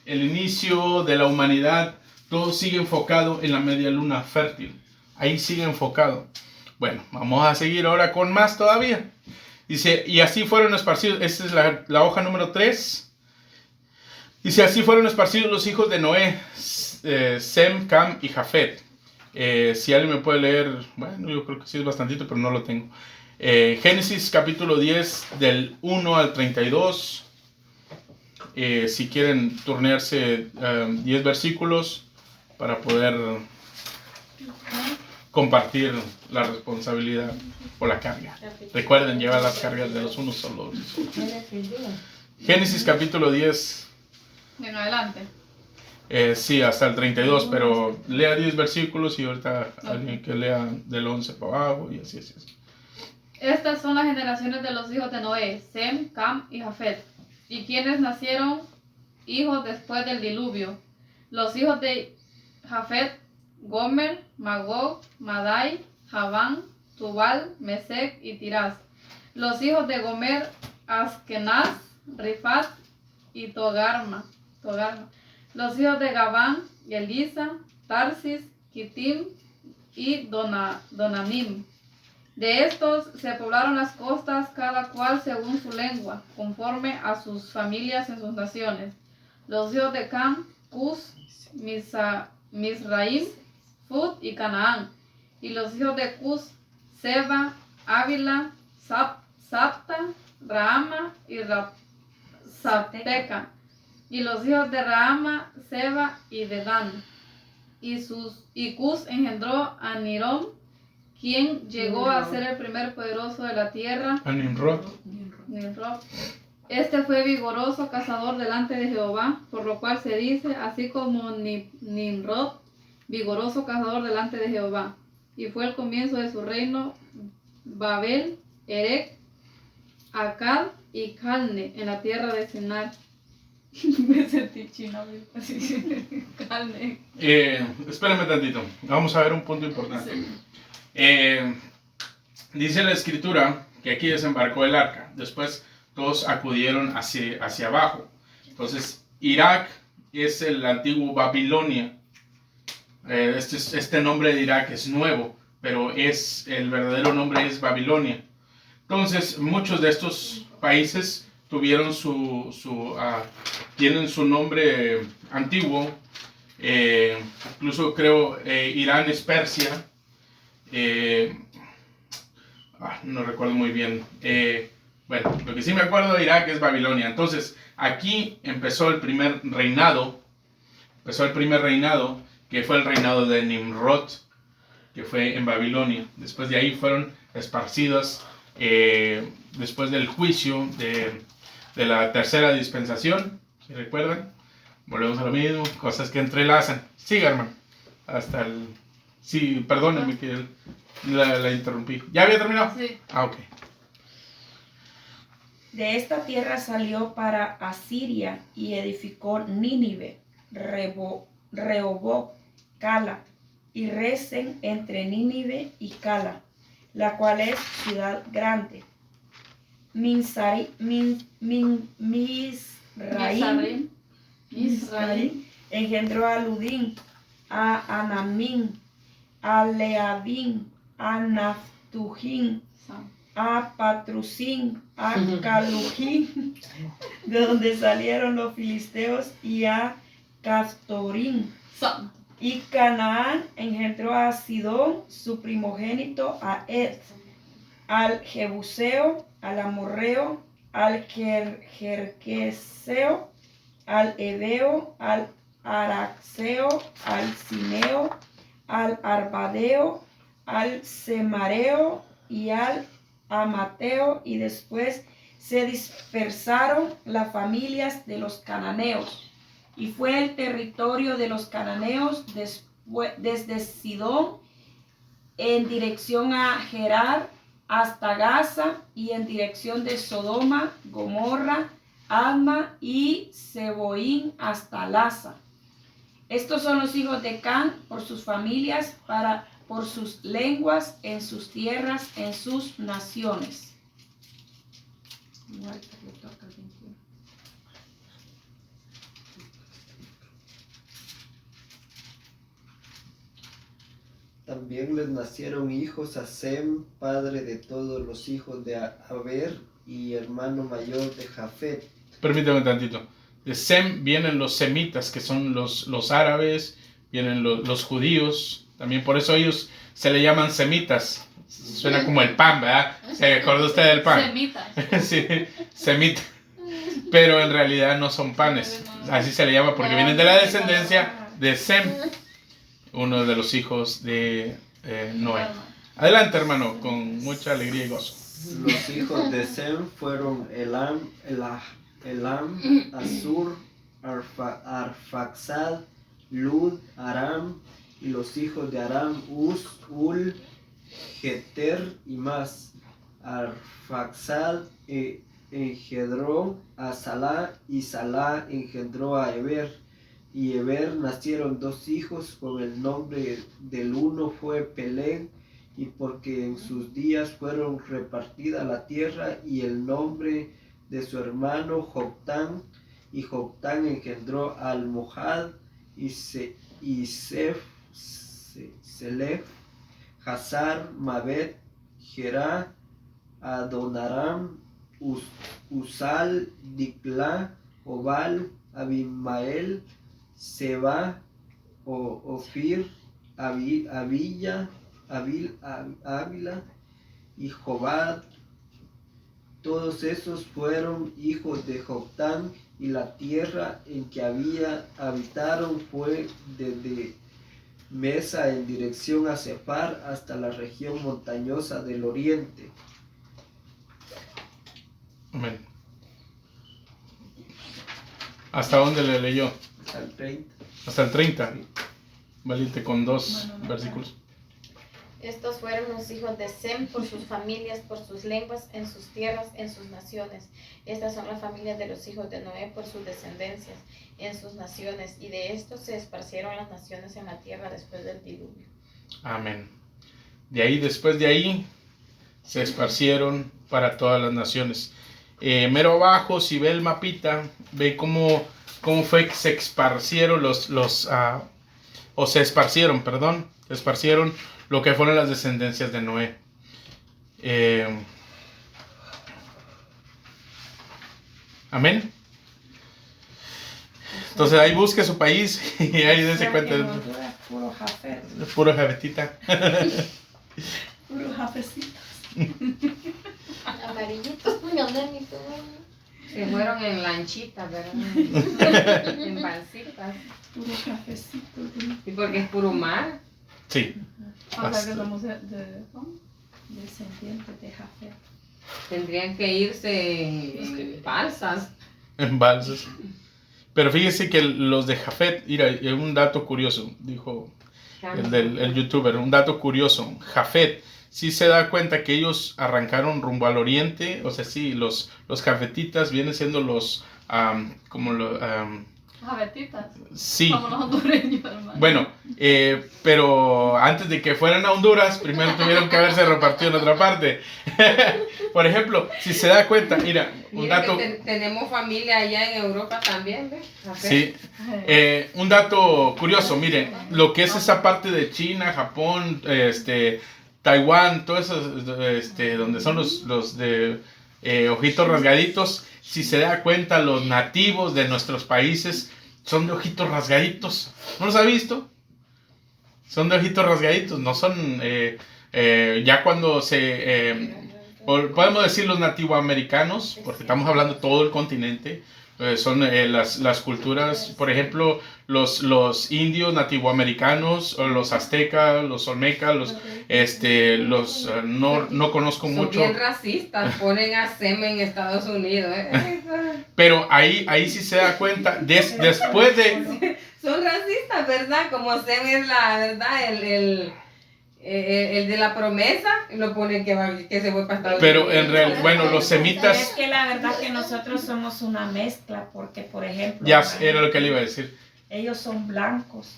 inicio de la humanidad, todo sigue enfocado en la media luna fértil. Ahí sigue enfocado. Bueno, vamos a seguir ahora con más todavía. Dice, y así fueron esparcidos, esta es la hoja número 3. Dice, así fueron esparcidos los hijos de Noé, Sem, Cam y Jafet. Si alguien me puede leer, bueno, yo creo que sí es bastantito, pero no lo tengo. Génesis capítulo 10 del 1 al 32. Si quieren turnearse 10 versículos para poder compartir la responsabilidad o la carga. Recuerden llevar las cargas de los unos solos. Génesis capítulo 10. En adelante. Sí, hasta el 32, pero lea 10 versículos y ahorita alguien que lea del 11 para abajo y así. Estas son las generaciones de los hijos de Noé, Sem, Cam y Jafet. ¿Y quienes nacieron hijos después del diluvio? Los hijos de Jafet, Gomer, Magog, Madai, Javán, Tubal, Mesec y Tirás. Los hijos de Gomer, Askenaz, Rifat y Togarma. Los hijos de Gabán, Elisa, Tarsis, Kitim y Donanim. De estos se poblaron las costas, cada cual según su lengua, conforme a sus familias en sus naciones. Los hijos de Cam, Cus, Misraim, Fut y Canaán. Y los hijos de Cus, Seba, Ávila, Sapta, Raama y Sapteca. Y los hijos de Raama, Seba y Dedán. Y Cus engendró a Nirón, quien llegó a ser el primer poderoso de la tierra. A Nimrod. Este fue vigoroso cazador delante de Jehová, por lo cual se dice, así como Nimrod, vigoroso cazador delante de Jehová. Y fue el comienzo de su reino Babel, Erech, Akkad y Calne, en la tierra de Sinar. Me sentí chino, Calne. Espérame tantito, vamos a ver un punto importante. Dice la escritura que aquí desembarcó el arca. Después todos acudieron hacia abajo. Entonces, Irak es el antiguo Babilonia. Este nombre de Irak es nuevo, pero el verdadero nombre es Babilonia. Entonces, muchos de estos países tuvieron tienen su nombre antiguo. Incluso creo Irán es Persia. No recuerdo muy bien. Bueno, lo que sí me acuerdo de Irak es Babilonia. Entonces, aquí empezó el primer reinado. Que fue el reinado de Nimrod, que fue en Babilonia. Después de ahí fueron esparcidas, después del juicio de la tercera dispensación. ¿Se recuerdan? Volvemos a lo mismo, cosas que entrelazan. Siga, hermano. Hasta el... Sí, perdónenme que la interrumpí. ¿Ya había terminado? Sí. Ok. De esta tierra salió para Asiria y edificó Nínive, Rehoboth, Cala y Resen entre Nínive y Cala, la cual es ciudad grande. Misraim engendró a Ludín, a Anamín, a Leabín, a Naftujim, a Patrusín, a Calujín, de donde salieron los filisteos, y a Caftorín. Y Canaán engendró a Sidón, su primogénito, a Ed, al Jebuseo, al Amorreo, al Jerqueseo, al Ebeo, al Araxeo, al Cineo, al Arbadeo, al Semareo y al Amateo, y después se dispersaron las familias de los cananeos, y fue el territorio de los cananeos desde Sidón en dirección a Gerar hasta Gaza, y en dirección de Sodoma, Gomorra, Adma y Seboín hasta Lasa. Estos son los hijos de Can por sus familias, por sus lenguas, en sus tierras, en sus naciones. También les nacieron hijos a Sem, padre de todos los hijos de Aber y hermano mayor de Jafet. Permítame tantito. De Sem vienen los semitas, que son los árabes, vienen los judíos. También por eso ellos se le llaman semitas. Suena como el pan, ¿verdad? ¿Se acuerda usted del pan? Semitas. Sí, semita. Pero en realidad no son panes. Así se le llama porque vienen de la descendencia de Sem, uno de los hijos de Noé. Adelante, hermano, con mucha alegría y gozo. Los hijos de Sem fueron Elam, Asur, Arfaxad, Lud, Aram, y los hijos de Aram, Uz, Ul, Geter y más. Arfaxad engendró a Salá y Salá engendró a Eber. Y Eber nacieron dos hijos, con el nombre del uno fue Peleg, y porque en sus días fueron repartida la tierra, y el nombre de su hermano Joctán, y Joctán engendró a Almohad y Selef, Hazar, Mabet, Gerá, Adonaram, Usal, Dikla, Obal, Abimael, Seba, Ofir, Ávila y Jobad. Todos esos fueron hijos de Joctán, y la tierra en que habitaron fue desde Mesa en dirección a Separ hasta la región montañosa del oriente. Amén. ¿Hasta dónde le leyó? Al 30. Hasta el 30. Valiente con dos versículos. Estos fueron los hijos de Sem por sus familias, por sus lenguas, en sus tierras, en sus naciones. Estas son las familias de los hijos de Noé por sus descendencias, en sus naciones. Y de estos se esparcieron las naciones en la tierra después del diluvio. Amén. Después de ahí, se esparcieron para todas las naciones. Mero abajo, si ve el mapita, ve cómo fue que se esparcieron se esparcieron lo que fueron las descendencias de Noé. Amén. Entonces ahí busque su país y ahí dése cuenta. Puro Jafet. Puro jafetita. Puro Jafecitos. Amarillitos, Se fueron en lanchitas, ¿verdad? En balsitas. Puro Jafecito. Y porque es puro mar. Sí. O sea que somos Descendientes de Jafet. Tendrían que irse en balsas. En balsas. Pero fíjese que los de Jafet, mira, un dato curioso, dijo el youtuber, un dato curioso. Jafet, sí se da cuenta que ellos arrancaron rumbo al oriente, o sea, sí, los jafetitas vienen siendo los, Jafetitas. sí. Como los hondureños, hermano. Bueno, pero antes de que fueran a Honduras, primero tuvieron que haberse repartido en otra parte. Por ejemplo, si se da cuenta, mira, un Mira dato... que tenemos familia allá en Europa también, ¿ves? Sí, un dato curioso, miren, lo que es esa parte de China, Japón, Taiwán, todo eso, donde son los de ojitos rasgaditos, si se da cuenta, los nativos de nuestros países son de ojitos rasgaditos. ¿No los ha visto? Son de ojitos rasgaditos, no son, ya cuando podemos decir los nativoamericanos, porque estamos hablando de todo el continente, son las culturas, por ejemplo, los indios nativoamericanos, o los aztecas, los olmecas, no conozco Son mucho. bien racistas, ponen a SEM en Estados Unidos. Pero ahí sí se da cuenta, después de... Son racistas, ¿verdad? Como SEM es la verdad, el de la promesa lo pone que se fue para Estados Pero Unidos. en realidad, bueno, los Es semitas, que la verdad que nosotros somos una mezcla, porque por ejemplo, ya era lo que le iba a decir. ellos son blancos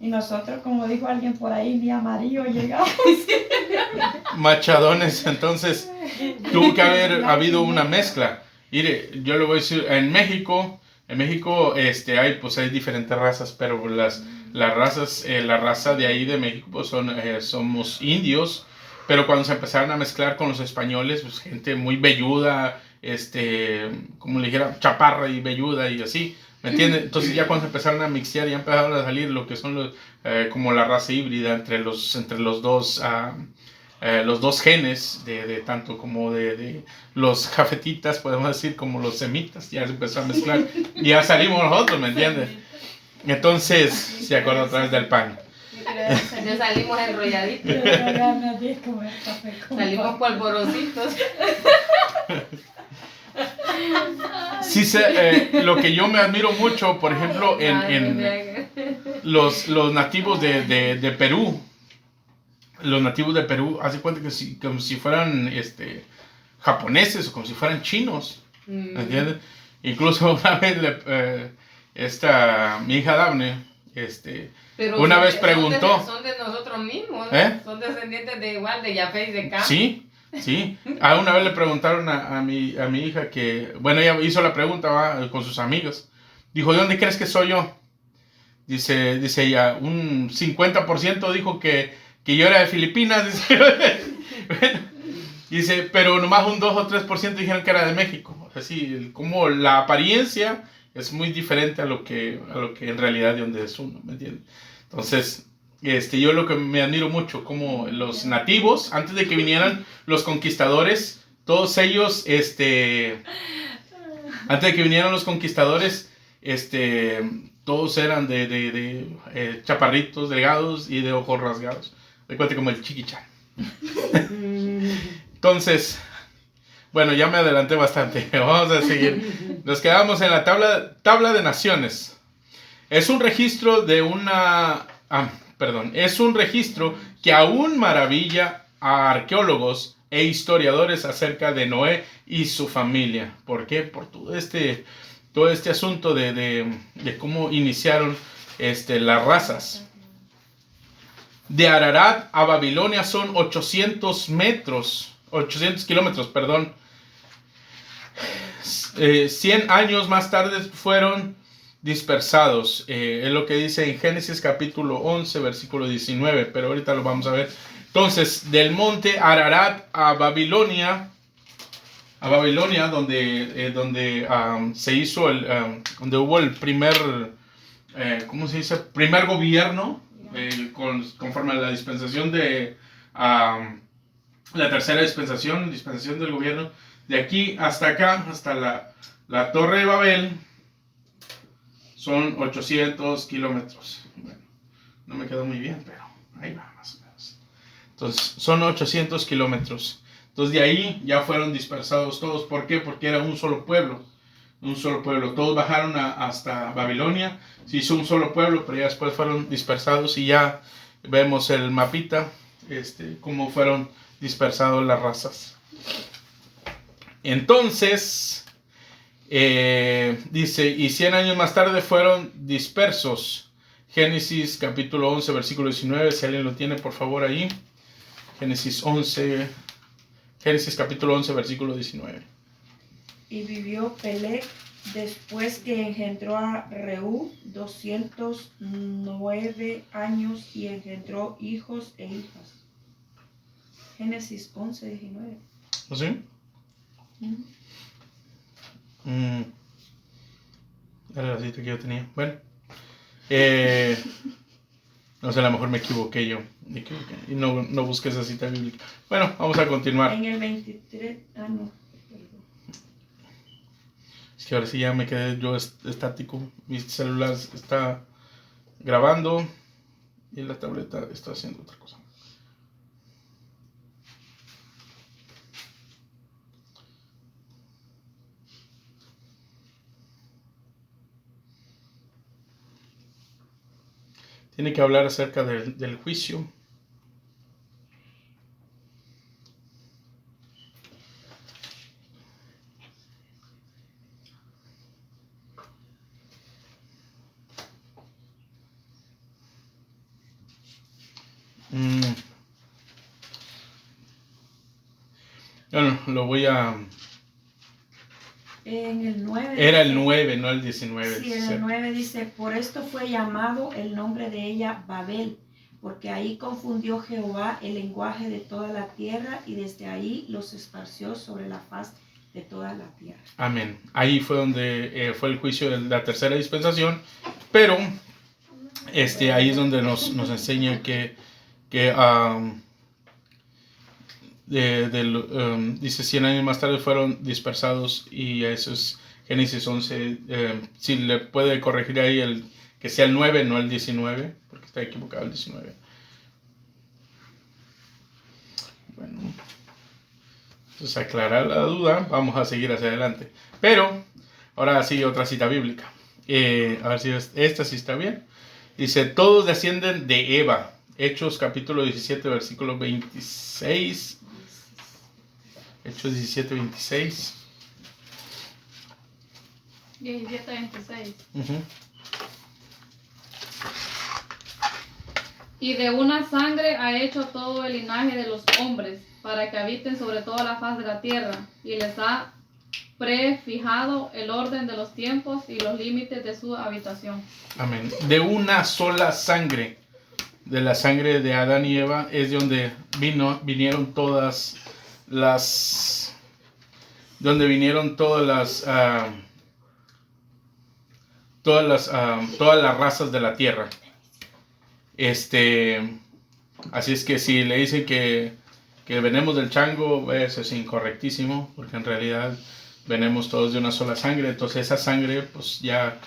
y nosotros, como dijo alguien por ahí, ni amarillo llegamos. Machadones, entonces tuvo que haber habido una mezcla. Mire, yo le voy a decir, en México hay diferentes razas, pero las razas, la raza de ahí de México pues somos indios, pero cuando se empezaron a mezclar con los españoles, pues gente muy velluda, como le dijera, chaparra y velluda y así, ¿me entiendes? Entonces ya cuando se empezaron a mixear, ya empezaron a salir lo que son como la raza híbrida entre los dos genes, de tanto como de los jafetitas, podemos decir, como los semitas, ya se empezó a mezclar y ya salimos nosotros, ¿me entiendes? Entonces, se acuerda otra vez del pan. Ya salimos enrolladitos, salimos polvorositos. Sí, lo que yo me admiro mucho, por ejemplo, en los nativos de Perú. Los nativos de Perú, hace cuenta que como si fueran japoneses o como si fueran chinos, ¿me entiendes? Incluso una vez mi hija Daphne, Pero una vez preguntó. Son de nosotros mismos, ¿Eh? son descendientes de igual, de Yafé y de Cam. Sí. Una vez le preguntaron a mi hija que, bueno, ella hizo la pregunta con sus amigos. Dijo, ¿de dónde crees que soy yo? Dice ella, un 50% dijo que yo era de Filipinas. Dice, pero nomás un 2 o 3% dijeron que era de México. Así, como la apariencia es muy diferente a lo que en realidad de donde es uno, ¿me entiendes? Entonces, yo lo que me admiro mucho, como los nativos, antes de que vinieran los conquistadores, todos ellos, antes de que vinieran los conquistadores, todos eran de chaparritos, delgados y de ojos rasgados. De cuenta como el Chiquichan. Entonces, bueno, ya me adelanté bastante. Vamos a seguir. Nos quedamos en la tabla de naciones. Es un registro es un registro que aún maravilla a arqueólogos e historiadores acerca de Noé y su familia. ¿Por qué? Por todo este asunto de cómo iniciaron las razas. De Ararat a Babilonia son 800 kilómetros, perdón. 100 años más tarde fueron dispersados. Es lo que dice en Génesis capítulo 11, versículo 19, pero ahorita lo vamos a ver. Entonces, del monte Ararat a Babilonia, donde se hizo donde hubo el primer, ¿cómo se dice? Primer gobierno, conforme a la dispensación de la tercera dispensación del gobierno, de aquí hasta acá, hasta la Torre de Babel, son 800 kilómetros. Bueno, no me quedó muy bien, pero ahí va más o menos. Entonces, son 800 kilómetros. Entonces, de ahí ya fueron dispersados todos. ¿Por qué? Porque era un solo pueblo. Todos bajaron hasta Babilonia. Se hizo un solo pueblo, pero ya después fueron dispersados y ya vemos el mapita, cómo fueron dispersados las razas. Entonces, dice, y 100 años más tarde fueron dispersos. Génesis capítulo 11, versículo 19, si alguien lo tiene, por favor, ahí. Génesis capítulo 11, versículo 19. Y vivió Peleg después que engendró a Reú 209 años y engendró hijos e hijas. Génesis 11, 19. ¿No sí? Era la cita que yo tenía. Bueno. No sé, a lo mejor me equivoqué yo. Y no busqué esa cita bíblica. Bueno, vamos a continuar. En el 23. No. Es que ahora sí ya me quedé yo estático. Mi celular está grabando y la tableta está haciendo otra cosa. Tiene que hablar acerca del juicio. Bueno, lo voy a... En el 9. Era el 9, no el 19. Sí, en el 9 dice, por esto fue llamado el nombre de ella Babel, porque ahí confundió Jehová el lenguaje de toda la tierra y desde ahí los esparció sobre la faz de toda la tierra. Amén. Ahí fue donde fue el juicio de la tercera dispensación, pero ahí es donde nos enseña que dice 100 años más tarde fueron dispersados, y eso es Génesis 11. Si le puede corregir ahí que sea el 9, no el 19, porque está equivocado el 19. Bueno, entonces aclarar la duda, vamos a seguir hacia adelante. Pero ahora sí, otra cita bíblica. A ver si esta sí está bien. Dice, todos descienden de Eva. Hechos capítulo 17, versículo 26. Hechos 17, 26. 17, 26. Y de una sangre ha hecho todo el linaje de los hombres, para que habiten sobre toda la faz de la tierra, y les ha prefijado el orden de los tiempos y los límites de su habitación. Amén. De una sola sangre, de la sangre de Adán y Eva, es de donde vinieron todas las razas de la tierra. Así es que si le dicen que venimos del chango, eso es incorrectísimo, porque en realidad venimos todos de una sola sangre. Entonces esa sangre, pues ya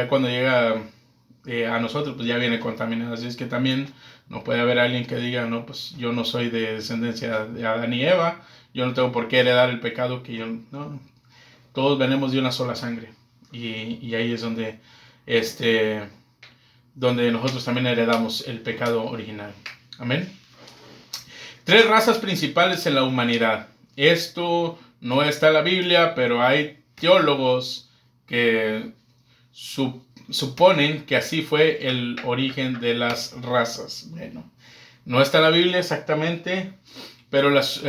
cuando llega a nosotros, pues ya viene contaminada. Así es que también no puede haber alguien que diga, no, pues yo no soy de descendencia de Adán y Eva, yo no tengo por qué heredar el pecado que yo, no. Todos venimos de una sola sangre, y ahí es donde nosotros también heredamos el pecado original. Amén. 3 razas principales en la humanidad. Esto no está en la Biblia, pero hay teólogos que suponen que así fue el origen de las razas. Bueno, no está en la Biblia exactamente, pero los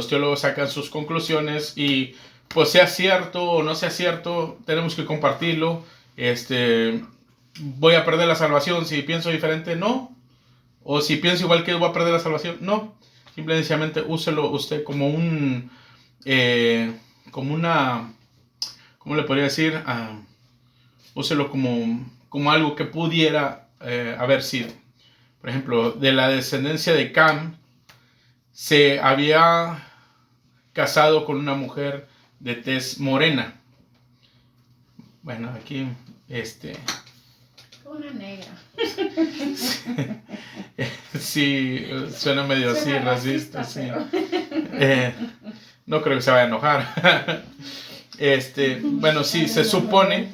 teólogos sacan sus conclusiones, y pues sea cierto o no sea cierto, tenemos que compartirlo. ¿Voy a perder la salvación si pienso diferente? No. O si pienso igual que voy a perder la salvación, no. Simplemente úselo usted como una, ¿cómo le podría decir? Úselo como algo que pudiera haber sido. Por ejemplo, de la descendencia de Cam, se había casado con una mujer de tez morena. Bueno, aquí, Una negra. sí, suena medio así, racista, sí. No creo que se vaya a enojar. Bueno, sí, se supone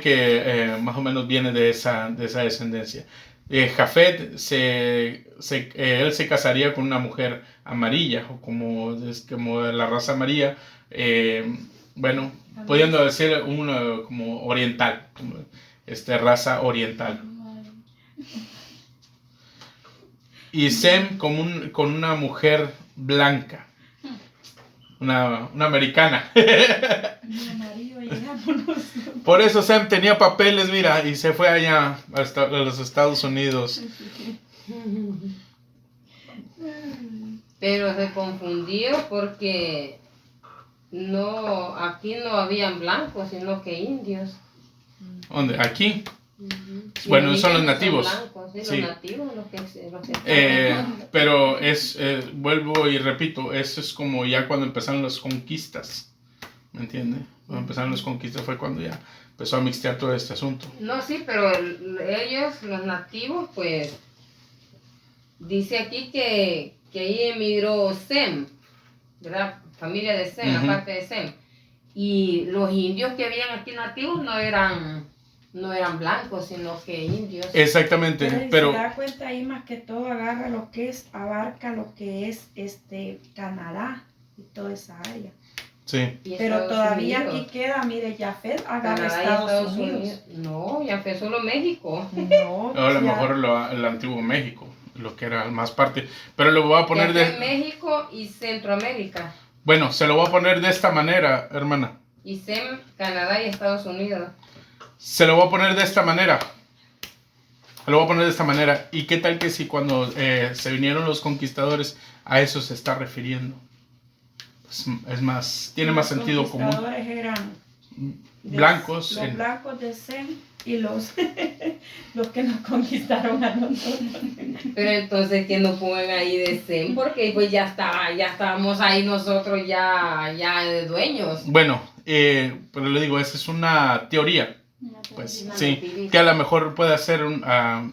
que más o menos viene de esa descendencia. Jafet, él se casaría con una mujer amarilla, o como de la raza amarilla, bueno, pudiendo decir como oriental, como raza oriental. Y Sem con una mujer blanca, una americana. Por eso Sem tenía papeles, mira, y se fue allá a los Estados Unidos. Pero se confundió porque aquí no habían blancos, sino que indios. ¿Dónde? ¿Aquí? Y Bueno, los son los indios nativos. blancos, ¿sí? Sí. Los nativos, los que Pero vuelvo y repito, eso es como ya cuando empezaron las conquistas, ¿me entiende? Cuando empezaron las conquistas fue cuando ya empezó a mixtear todo este asunto. No, sí, pero ellos, los nativos, pues, dice aquí que ahí emigró Sem, ¿verdad? Familia de Sem, Ujú. aparte de Sem. Y los indios que habían aquí nativos no eran blancos, sino que indios. Exactamente, Pero pero se da cuenta ahí más que todo agarra abarca lo que es Canadá y toda esa área. sí, Y Pero Estados todavía Unidos. aquí queda, mire, Jafet agarra Canadá y Estados Unidos. No, ya fue solo México. No, a lo ya- mejor el antiguo México, lo que era más parte. Pero lo voy a poner de México y Centroamérica. Bueno, se lo voy a poner de esta manera, hermana. Y Sem, Canadá y Estados Unidos. Se lo voy a poner de esta manera. Se lo voy a poner de esta manera. ¿Y qué tal que si cuando se vinieron los conquistadores, a eso se está refiriendo? Es más, tiene más sentido común. Los conquistadores eran blancos. Los blancos de Sem y los que nos conquistaron a nosotros. Pero entonces que nos pongan ahí de Sem, porque pues ya estábamos ahí nosotros ya de dueños. Bueno, pero le digo, esa es una teoría. Pues sí, que a lo mejor puede ser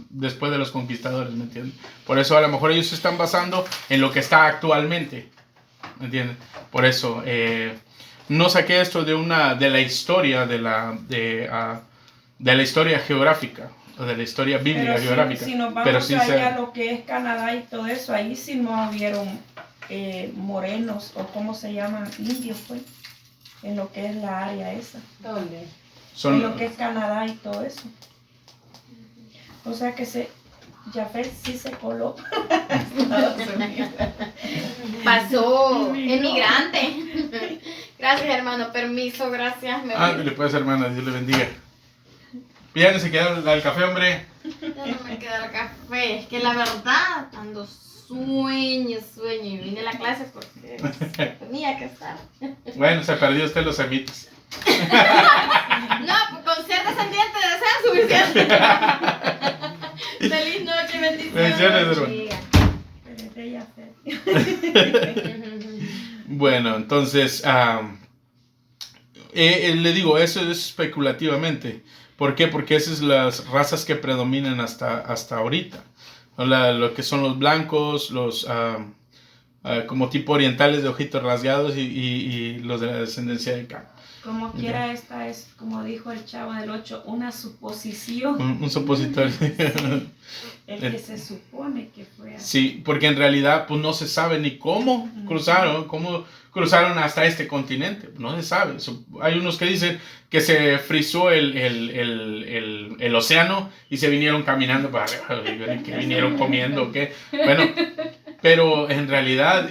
después de los conquistadores, ¿me entiendes? Por eso a lo mejor ellos se están basando en lo que está actualmente, ¿me entiendes? Por eso no saqué esto de la historia de la historia geográfica o de la historia bíblica geográfica. Si nos vamos pero sí allá a lo que es Canadá y todo eso, ahí sí no hubieron morenos o cómo se llaman, indios, pues, en lo que es la área esa. ¿Dónde? En lo que es Canadá y todo eso. O sea que Jafet sí se coló. Pasó emigrante. Gracias, hermano. Permiso, gracias. Le puedes, hermana, Dios le bendiga. Ya se queda el café, hombre. Ya no me queda el café. Es que la verdad, ando sueño. Y vine a la clase porque tenía que estar. Bueno, se perdió usted los semitas. No, pues con ser descendiente de ser suficiente. Feliz noche, bendiciones. Bueno, entonces, le digo, eso es especulativamente. ¿Por qué? Porque esas son las razas que predominan hasta ahorita. Lo que son los blancos, los como tipo orientales de ojitos rasgados y los de la descendencia de Cam. Como quiera, esta es, como dijo el chavo del 8, una suposición. Un supositorio. El que se supone que fue así. Sí, porque en realidad pues no se sabe ni cómo cruzaron hasta este continente. No se sabe. Hay unos que dicen que se frizó el océano y se vinieron caminando para arriba, que vinieron comiendo, ¿qué? Bueno, pero en realidad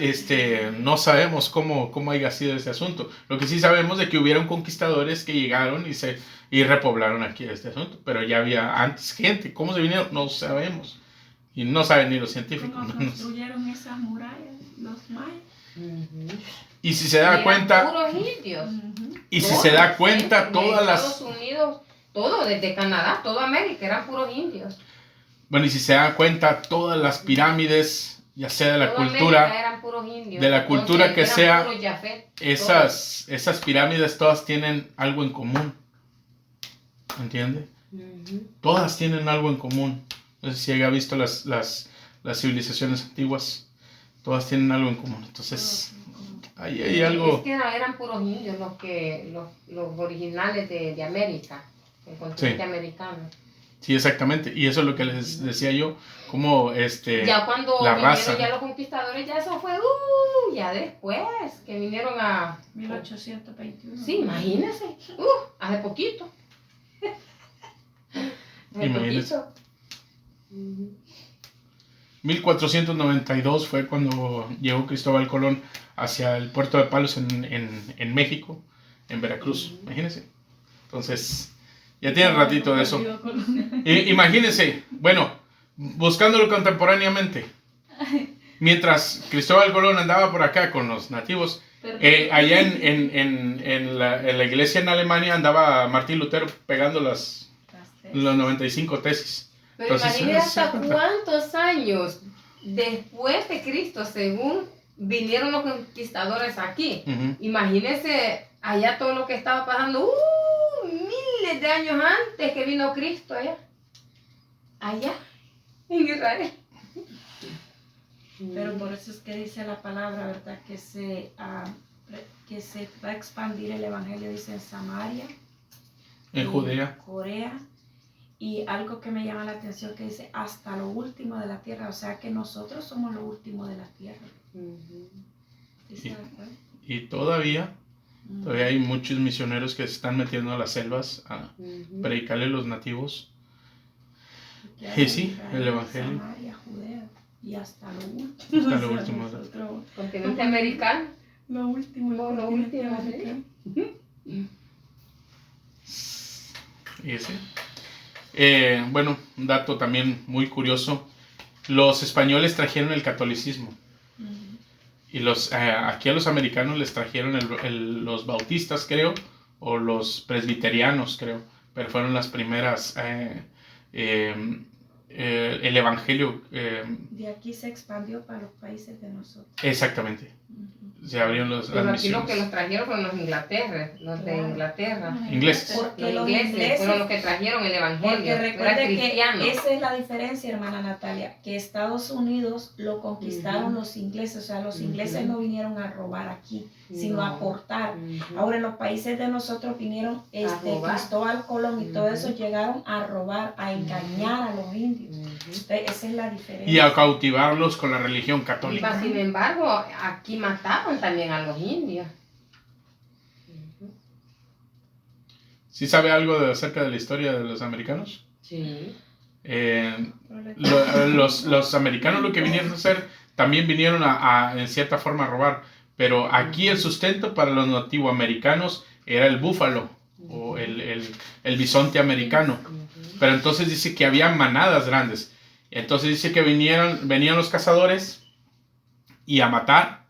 no sabemos cómo haya sido este asunto. Lo que sí sabemos es que hubieron conquistadores que llegaron y repoblaron aquí este asunto, pero ya había antes gente. ¿Cómo se vinieron? No sabemos. Y no saben ni los científicos. ¿Cómo construyeron esas murallas los mayas? Y si se da cuenta... puros indios. Y si se da cuenta, todas las... Estados Unidos, todo, desde Canadá, toda América, eran puros indios. Bueno, y si se da cuenta, todas las pirámides, ya sea de la Toda cultura... América eran puros indios. De la cultura Entonces, que eran sea, puros Jafet, esas pirámides todas tienen algo en común. ¿Entiende? Todas tienen algo en común. No sé si haya visto las civilizaciones antiguas. Todas tienen algo en común. Entonces, ahí hay algo... Es que eran puros indios los originales de América, el continente americano. Sí, exactamente. Y eso es lo que les decía yo, como ya cuando la vinieron raza. ya los conquistadores, ya eso fue, ya después, que vinieron a... 1821. Sí, imagínense, hace poquito. Imagínense. 1492 fue cuando llegó Cristóbal Colón hacia el puerto de Palos en México, en Veracruz. Imagínense. Entonces, ya tiene ratito de eso. Imagínense, bueno, buscándolo contemporáneamente. Mientras Cristóbal Colón andaba por acá con los nativos, allá en la iglesia en Alemania andaba Martín Lutero pegando las 95 tesis. Pero Entonces, imagínate hasta cuántos años después de Cristo, según vinieron los conquistadores aquí. Imagínense allá todo lo que estaba pasando, miles de años antes que vino Cristo allá en Israel. Pero por eso es que dice la palabra, ¿verdad? Que se va a expandir el evangelio, dice en Samaria, En Judea. Corea. Y algo que me llama la atención que dice hasta lo último de la tierra, o sea que nosotros somos lo último de la tierra. ¿Sí se da cuenta? Y todavía hay muchos misioneros que se están metiendo a las selvas a predicarle a los nativos. Y sí, el evangelio. Samaria, Judea. y hasta lo último. Hasta lo o sea, último. nosotros, Continente americano. lo último. No, lo continente último, americano. Y sí. Bueno, un dato también muy curioso. Los españoles trajeron el catolicismo. Y aquí a los americanos les trajeron los bautistas, creo, o los presbiterianos, creo. Pero fueron las primeras... el evangelio... De aquí se expandió para los países de nosotros. exactamente. Se abrieron las Pero aquí los misiones. que los trajeron fueron los Inglaterra, los de Claro. Inglaterra. Ingleses. Porque Los los ingleses fueron los ingleses, que trajeron el porque evangelio. Eran recuerde que cristianos. esa es la diferencia, hermana Natalia, que Estados Unidos lo conquistaron los ingleses, o sea, los ingleses no vinieron a robar aquí, sino a aportar. Ahora en los países de nosotros vinieron robar. Cristóbal Colón y todo eso, Ujú. llegaron a robar, a engañar a los indios. Entonces, esa es la diferencia. Y a cautivarlos con la religión Y católica. más, sin embargo, aquí mataban también a los indios. ¿Sí sabe algo acerca de la historia de los americanos? Sí. Los americanos lo que vinieron a hacer, también vinieron en cierta forma a robar, pero aquí el sustento para los nativoamericanos era el búfalo o el bisonte americano. Pero entonces dice que había manadas grandes. Entonces dice que venían los cazadores y a matar,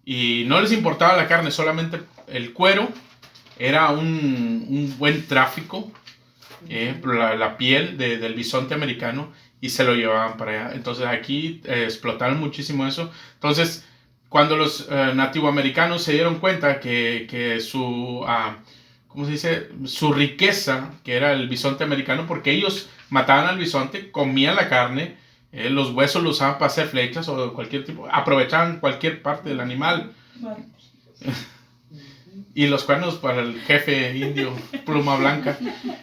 y no les importaba la carne, solamente el cuero. Era un buen tráfico, la piel del bisonte americano, y se lo llevaban para allá. Entonces aquí explotaron muchísimo eso. Entonces, cuando los nativoamericanos se dieron cuenta que su, ¿cómo se dice? Su riqueza, que era el bisonte americano, porque ellos mataban al bisonte, comían la carne, los huesos los usaban para hacer flechas o cualquier tipo, aprovechaban cualquier parte del animal. Bueno, Y los cuernos para el jefe indio, pluma blanca.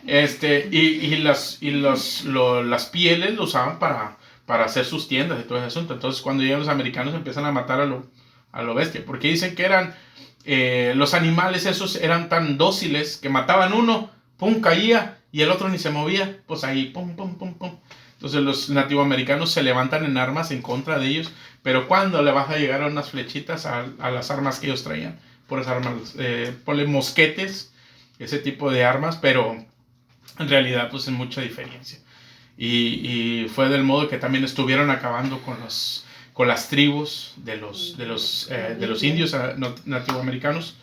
Y las pieles lo usaban para hacer sus tiendas y todo ese asunto. Entonces, cuando llegan los americanos, empiezan a matar a lo bestia. Porque dicen que los animales esos eran tan dóciles que mataban uno, pum, caía, y el otro ni se movía. Pues ahí, pum, pum, pum, pum. Entonces, los nativoamericanos se levantan en armas en contra de ellos. Pero cuando le vas a llegar a unas flechitas a las armas que ellos traían, por esas armas, ponle mosquetes, ese tipo de armas, pero en realidad pues es mucha diferencia. Y fue del modo que también estuvieron acabando con las tribus de los indios nativoamericanos,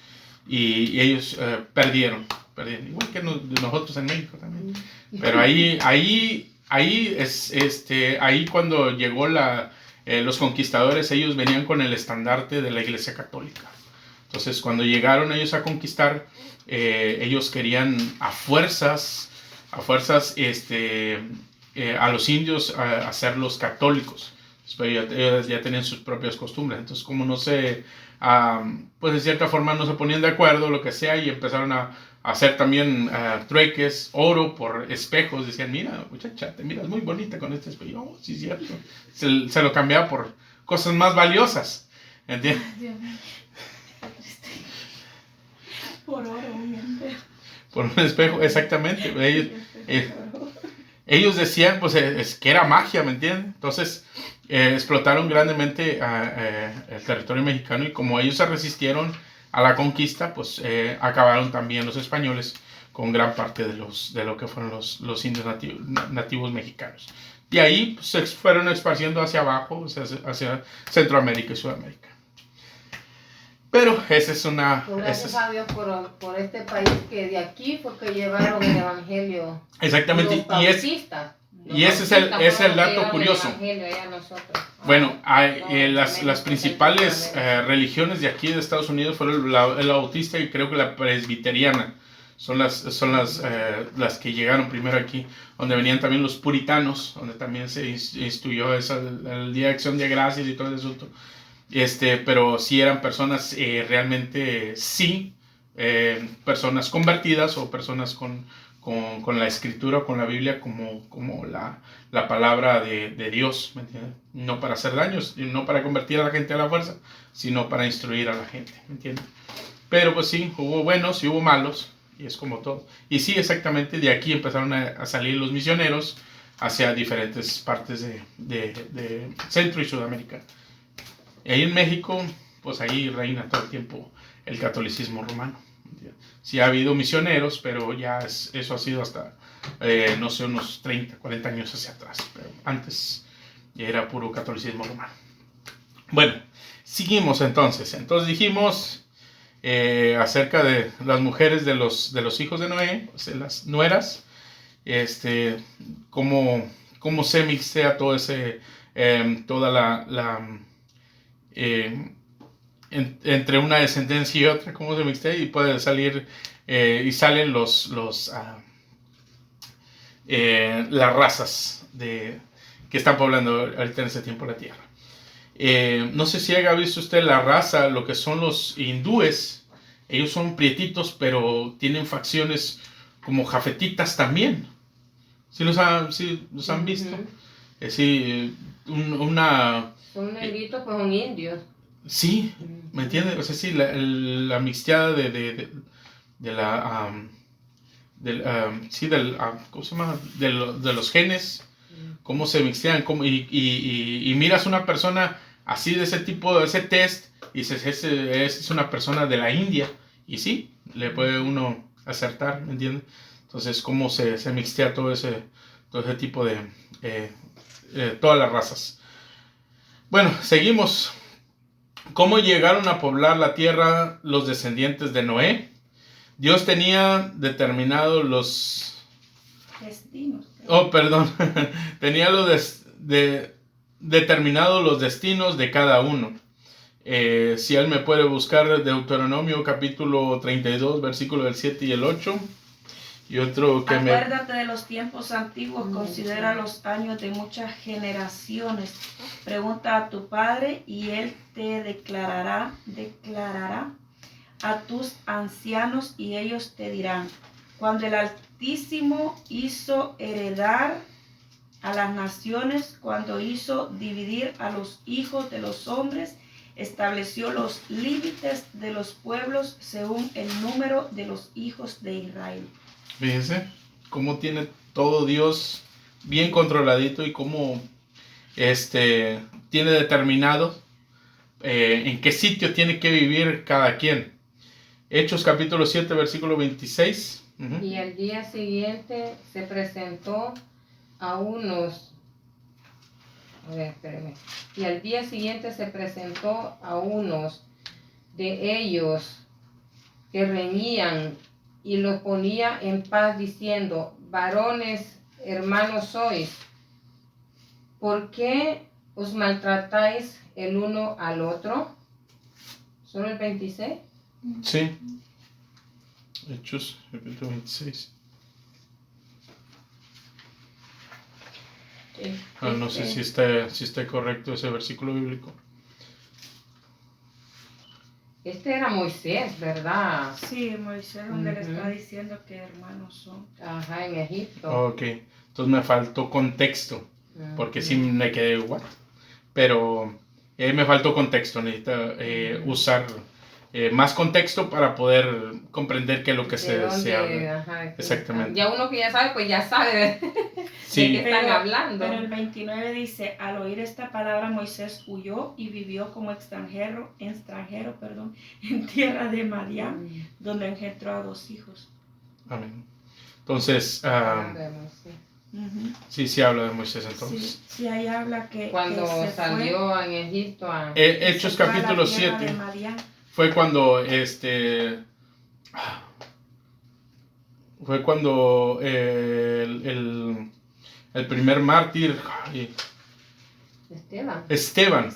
y ellos perdieron, igual que nosotros en México también. Pero ahí cuando llegó los conquistadores, ellos venían con el estandarte de la Iglesia Católica. Entonces, cuando llegaron ellos a conquistar, ellos querían a fuerzas a los indios hacerlos católicos. Después ellos ya tenían sus propias costumbres. Entonces, como no se, pues de cierta forma no se ponían de acuerdo, lo que sea, y empezaron a hacer también trueques, oro por espejos. Decían, mira, muchacha, te miras muy bonita con este espejo. Oh, sí, cierto. Se lo cambiaba por cosas más valiosas. ¿Entiendes? por oro, obviamente. Por un espejo, exactamente. Ellos decían pues que era magia, ¿me entienden? Entonces explotaron grandemente el territorio mexicano, y como ellos se resistieron a la conquista, pues acabaron también los españoles con gran parte de lo que fueron los indios nativos mexicanos. Y ahí pues, se fueron esparciendo hacia abajo, hacia Centroamérica y Sudamérica. Pero esa es una... Gracias a Dios por este país, que de aquí fue que llevaron el evangelio. Exactamente. Los bautistas. Y ese es el dato curioso. Bueno, las principales religiones de aquí de Estados Unidos fueron la bautista y creo que la presbiteriana. Son las que llegaron primero aquí, donde venían también los puritanos, donde también se instituyó el Día de Acción de Gracias y todo ese asunto. Pero sí eran personas realmente, personas convertidas o personas con la escritura, con la Biblia como la palabra de Dios, ¿me entiendes? No para hacer daños, no para convertir a la gente a la fuerza, sino para instruir a la gente, ¿me entiendes? Pero pues sí, hubo buenos y hubo malos, y es como todo. Y sí, exactamente, de aquí empezaron a salir los misioneros hacia diferentes partes de Centro y Sudamérica. Y ahí en México, pues ahí reina todo el tiempo el catolicismo romano. Sí ha habido misioneros, pero ya eso ha sido hasta, no sé, unos 30, 40 años hacia atrás. Pero antes ya era puro catolicismo romano. Bueno, seguimos entonces. Entonces dijimos acerca de las mujeres de los hijos de Noé, o sea, las nueras, cómo se mixtea todo ese, toda entre una descendencia y otra, cómo se mixtea, y puede salir, y salen las razas que están poblando ahorita en ese tiempo la tierra. No sé si haya visto usted la raza, lo que son los hindúes. Ellos son prietitos, pero tienen facciones como jafetitas también. ¿Sí los han visto? Sí, Son negritos, pues son indios. Sí, ¿me entiendes? O sea, sí, la mixteada ¿cómo se llama? De los genes, cómo se mixtean, y miras una persona así de ese tipo, de ese test, y dices, es una persona de la India, y sí, le puede uno acertar, ¿me entiendes? Entonces, cómo se mixtea todo ese tipo de, todas las razas. Bueno, seguimos. ¿Cómo llegaron a poblar la tierra los descendientes de Noé? Dios tenía determinados los Destinos. tenía determinados los destinos de cada uno. Si él me puede buscar Deuteronomio capítulo 32, versículo del 7 y el 8. Y otro que Acuérdate de los tiempos antiguos, considera los años de muchas generaciones. Pregunta a tu padre y él te declarará a tus ancianos y ellos te dirán, cuando el Altísimo hizo heredar a las naciones, cuando hizo dividir a los hijos de los hombres, estableció los límites de los pueblos según el número de los hijos de Israel. Fíjense cómo tiene todo Dios bien controladito y cómo tiene determinado en qué sitio tiene que vivir cada quien. Hechos capítulo 7, versículo 26. Y al día siguiente se presentó a unos... Y al día siguiente se presentó a unos de ellos que reñían y los ponía en paz diciendo, varones, hermanos sois, ¿por qué os maltratáis el uno al otro? ¿Solo el 26? Sí. Hechos, capítulo 26. No sé si está correcto ese versículo bíblico. Este era Moisés, ¿verdad? Sí, Moisés, donde le está diciendo que hermanos son. Ajá, en Egipto. Ok, entonces me faltó contexto, porque sí me quedé igual. Pero me faltó contexto, necesito usar más contexto para poder comprender qué es lo que se habla. Ajá, exactamente. Ya uno que ya sabe, pues ya sabe sí. de qué están hablando. Pero el 29 dice, al oír esta palabra Moisés huyó y vivió como extranjero, en tierra de Madián, donde engendró a 2 hijos. Amén. Entonces, sí habla de Moisés entonces. Sí, ahí habla que cuando que salió en Egipto Hechos capítulo 7 fue cuando el primer mártir Esteban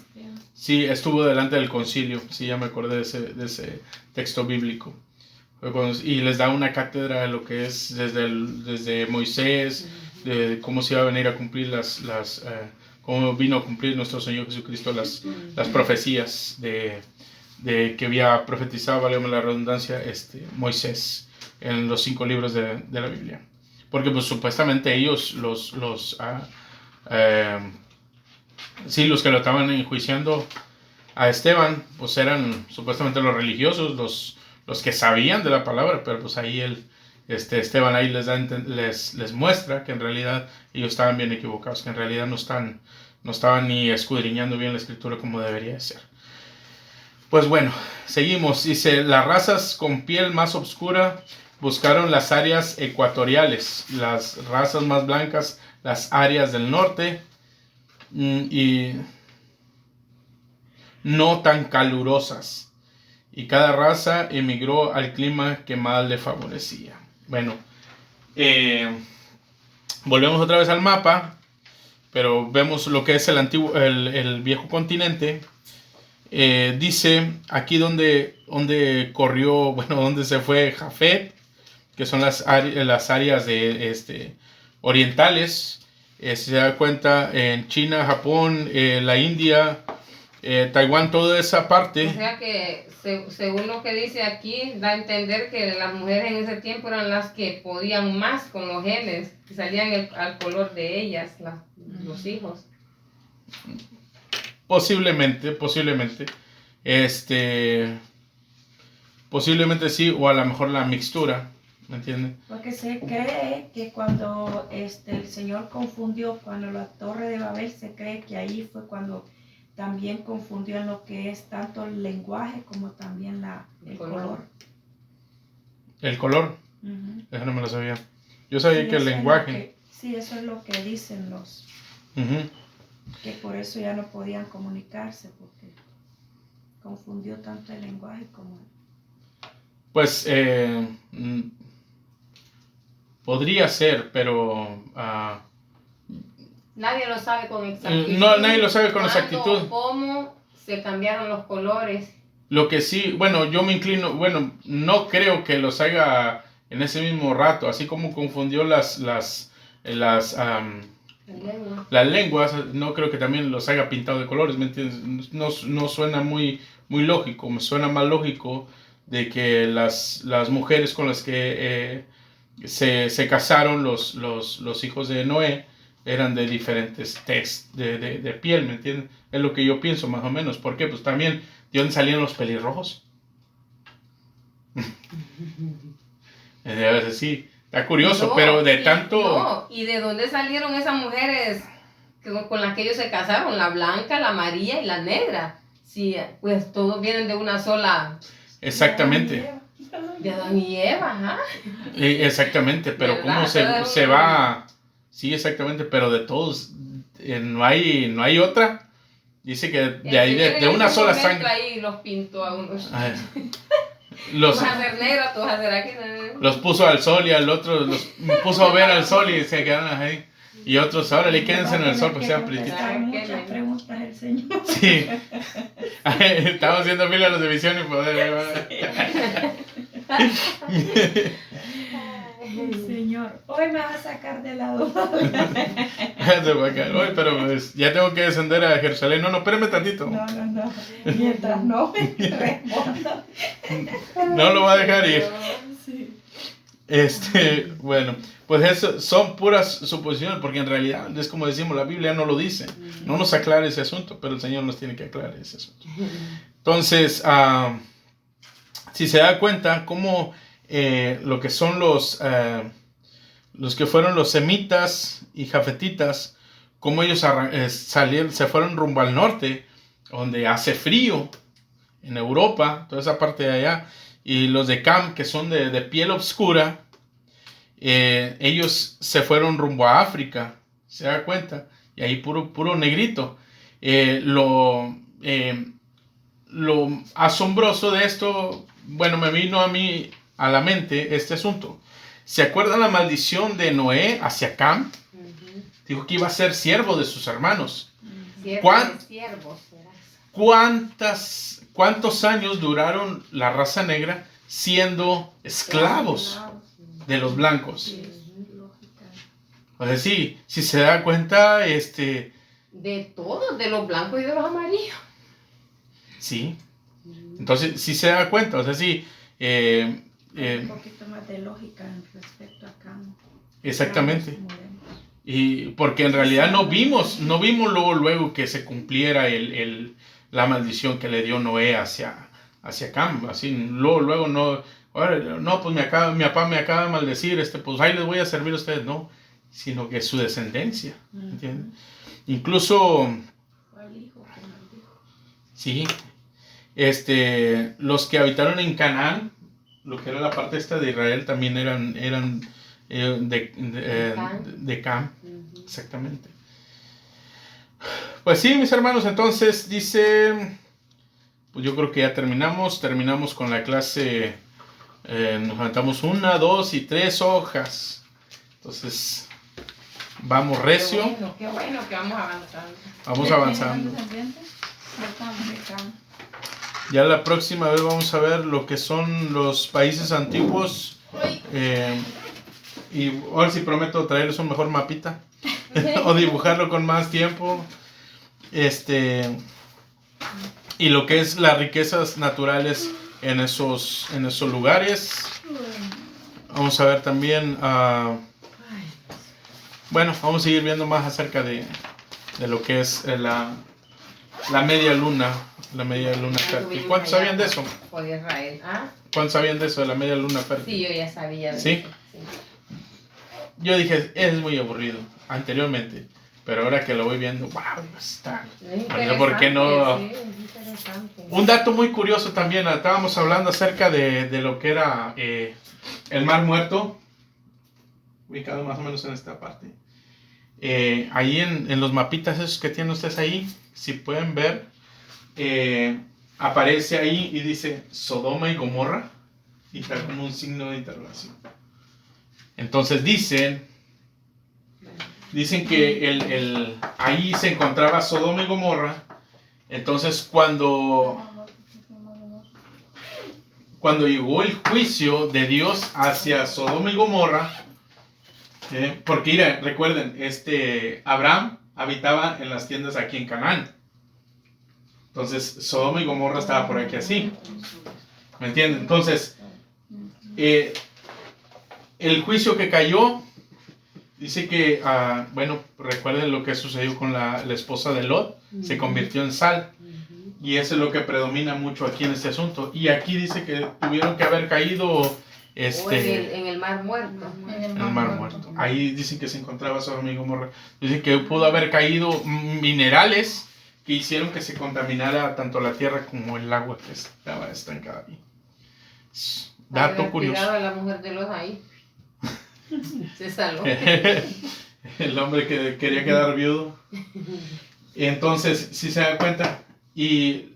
sí estuvo delante del concilio. Sí, ya me acordé de ese texto bíblico. Y les da una cátedra de lo que es desde Moisés, de cómo se iba a venir a cumplir cómo vino a cumplir nuestro Señor Jesucristo las profecías de que había profetizado, válgame la redundancia, Moisés en los 5 libros de la Biblia. Porque pues supuestamente ellos, los que lo estaban enjuiciando a Esteban, pues eran supuestamente los religiosos, los que sabían de la palabra, pero pues ahí él Esteban ahí les muestra que en realidad ellos estaban bien equivocados, que en realidad no estaban ni escudriñando bien la escritura como debería de ser. Pues bueno, seguimos. Dice, las razas con piel más oscura buscaron las áreas ecuatoriales, las razas más blancas, las áreas del norte y no tan calurosas. Y cada raza emigró al clima que más le favorecía. Bueno, volvemos otra vez al mapa, pero vemos lo que es el viejo continente. Dice aquí donde corrió, bueno, donde se fue Jafet, que son las áreas de orientales. Se da cuenta en China, Japón, la India, Taiwán, toda esa parte. O sea que según lo que dice aquí, da a entender que las mujeres en ese tiempo eran las que podían más con los genes, que salían al color de ellas, los hijos. Posiblemente, posiblemente sí, o a lo mejor la mixtura, ¿me entienden? Porque se cree que cuando el Señor confundió, cuando la Torre de Babel, se cree que ahí fue cuando también confundió en lo que es tanto el lenguaje como también el color. ¿El color? Uh-huh. Eso no me lo sabía. Yo sabía que el lenguaje. Sí, eso es lo que dicen Uh-huh. que por eso ya no podían comunicarse, porque confundió tanto el lenguaje como... Pues podría ser, pero... Nadie lo sabe con exactitud. Nadie lo sabe con exactitud. ¿Cómo se cambiaron los colores? Lo que sí, bueno, yo me inclino, bueno, no creo que los haga en ese mismo rato, así como confundió las lenguas, no creo que también los haya pintado de colores, ¿me entiendes? No suena muy lógico, me suena más lógico de que las mujeres con las que se casaron los hijos de Noé eran de diferentes tez de piel, ¿me entiendes? Es lo que yo pienso más o menos. ¿Por qué? Pues también, ¿de dónde salían los pelirrojos? A veces sí, está curioso, pero de tanto... No, ¿y de dónde salieron esas mujeres con las que ellos se casaron? La blanca, la amarilla y la negra. Sí, pues todos vienen de una sola... Exactamente. De Adán y Eva, ajá. Exactamente, pero ¿verdad? ¿cómo se va...? Sí, exactamente, pero de todos, no hay otra. Dice que de ahí, de una sola sangre. Ahí los pintó a unos. Tú Los vas a ser negro, tú vas a ser aquí. los puso al sol y al otro los puso a ver al sol y se quedaron ahí. Y otros, ahora le quédense en el sol porque sean pretitos. Muchas preguntas el Señor. Sí. Estamos haciendo fila a los de Visión y Poder. Señor, hoy me vas a sacar de la duda. Oye, pero pues, ya tengo que descender a Jerusalén. No, espérame tantito. No. Mientras no me responda. No lo va a dejar ir. Sí. Bueno, pues eso son puras suposiciones, porque en realidad es como decimos, la Biblia no lo dice. No nos aclara ese asunto, pero el Señor nos tiene que aclarar ese asunto. Entonces, si se da cuenta cómo lo que son los que fueron los semitas y jafetitas, cómo ellos se fueron rumbo al norte, donde hace frío, en Europa, toda esa parte de allá, y los de Cam, que son de piel oscura, ellos se fueron rumbo a África, se da cuenta, y ahí puro negrito. Lo asombroso de esto, bueno, me vino a mí a la mente este asunto. ¿Se acuerdan la maldición de Noé hacia Cam? Uh-huh. Dijo que iba a ser siervo de sus hermanos. ¿Cuántos años duraron la raza negra siendo esclavos de los blancos? O sea, sí, si se da cuenta, de todos, de los blancos y de los amarillos. Sí. Entonces, si se da cuenta, o sea, sí. Un poquito más de lógica respecto a Cam. Exactamente. Y porque en realidad no vimos luego que se cumpliera la maldición que le dio Noé hacia Cam. Así, luego no, Ahora, no, pues mi papá me acaba de maldecir, pues ahí les voy a servir a ustedes, no, sino que es su descendencia, ¿entiendes? Incluso, sí, los que habitaron en Canaán, lo que era la parte esta de Israel, también eran de Cam, exactamente. Pues sí, mis hermanos, entonces dice, pues yo creo que ya terminamos con la clase, nos levantamos 1, 2 y 3 hojas, entonces vamos recio. Qué bueno que vamos avanzando. Vamos avanzando. Dejamos. Ya la próxima vez vamos a ver lo que son los países antiguos. Y ahora sí prometo traerles un mejor mapita. O dibujarlo con más tiempo. Y lo que es las riquezas naturales en esos lugares. Vamos a ver también. Bueno, vamos a seguir viendo más acerca de lo que es la media luna. La media luna fértil. ¿Cuántos sabían de eso? Por Israel. ¿Ah? ¿Cuántos sabían de eso, de la media luna fértil? Sí, yo ya sabía de ¿Sí? eso. Sí. Yo dije, es muy aburrido, anteriormente. Pero ahora que lo voy viendo, wow, está. Es ¿Por qué no? Sí, es interesante. Un dato muy curioso también, estábamos hablando acerca de lo que era el Mar Muerto, ubicado más o menos en esta parte. Ahí en los mapitas esos que tienen ustedes ahí, si pueden ver, aparece ahí y dice Sodoma y Gomorra y está como un signo de interrogación. Entonces dicen que ahí se encontraba Sodoma y Gomorra. Entonces cuando llegó el juicio de Dios hacia Sodoma y Gomorra, porque mira, recuerden, Abraham habitaba en las tiendas aquí en Canaán. Entonces Sodoma y Gomorra estaba por aquí así. ¿Me entienden? Entonces el juicio que cayó dice que, bueno, recuerden lo que sucedió con la esposa de Lot, se convirtió en sal. Y eso es lo que predomina mucho aquí en este asunto. Y aquí dice que tuvieron que haber caído en el Mar Muerto. En el Mar Muerto. Ahí dicen que se encontraba Sodoma y Gomorra. Dicen que pudo haber caído minerales que hicieron que se contaminara tanto la tierra como el agua que estaba estancada ahí. Dato curioso. A la mujer de Lot ahí. Se salvó. El hombre que quería quedar viudo. Entonces, si se dan cuenta, y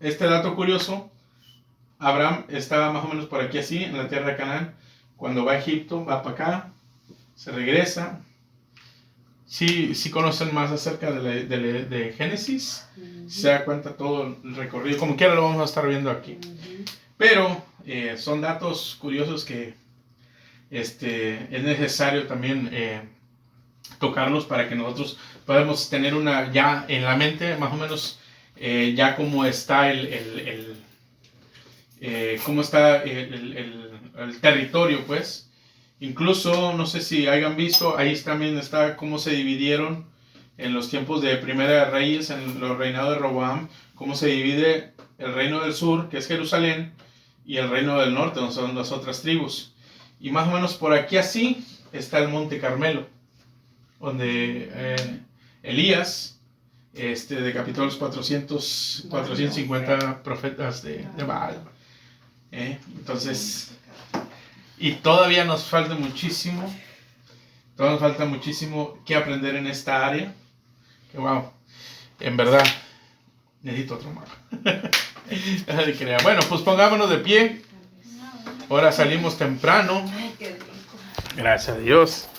este dato curioso, Abraham estaba más o menos por aquí así, en la tierra de Canaán. Cuando va a Egipto, va para acá, se regresa. Sí conocen más acerca de Génesis. Se da cuenta todo el recorrido. Como quiera lo vamos a estar viendo aquí. Pero son datos curiosos que es necesario también tocarlos para que nosotros podamos tener ya en la mente más o menos ya cómo está el territorio, pues. Incluso, no sé si hayan visto, ahí también está cómo se dividieron en los tiempos de Primera de Reyes, en los reinados de Roboam, cómo se divide el reino del sur, que es Jerusalén, y el reino del norte, donde son las otras tribus. Y más o menos por aquí así está el Monte Carmelo, donde Elías decapitó a los 450 profetas de Baal. Entonces, y todavía nos falta muchísimo que aprender en esta área. Que wow, en verdad, necesito otro mapa. Bueno, pues pongámonos de pie. Ahora salimos temprano. Gracias a Dios.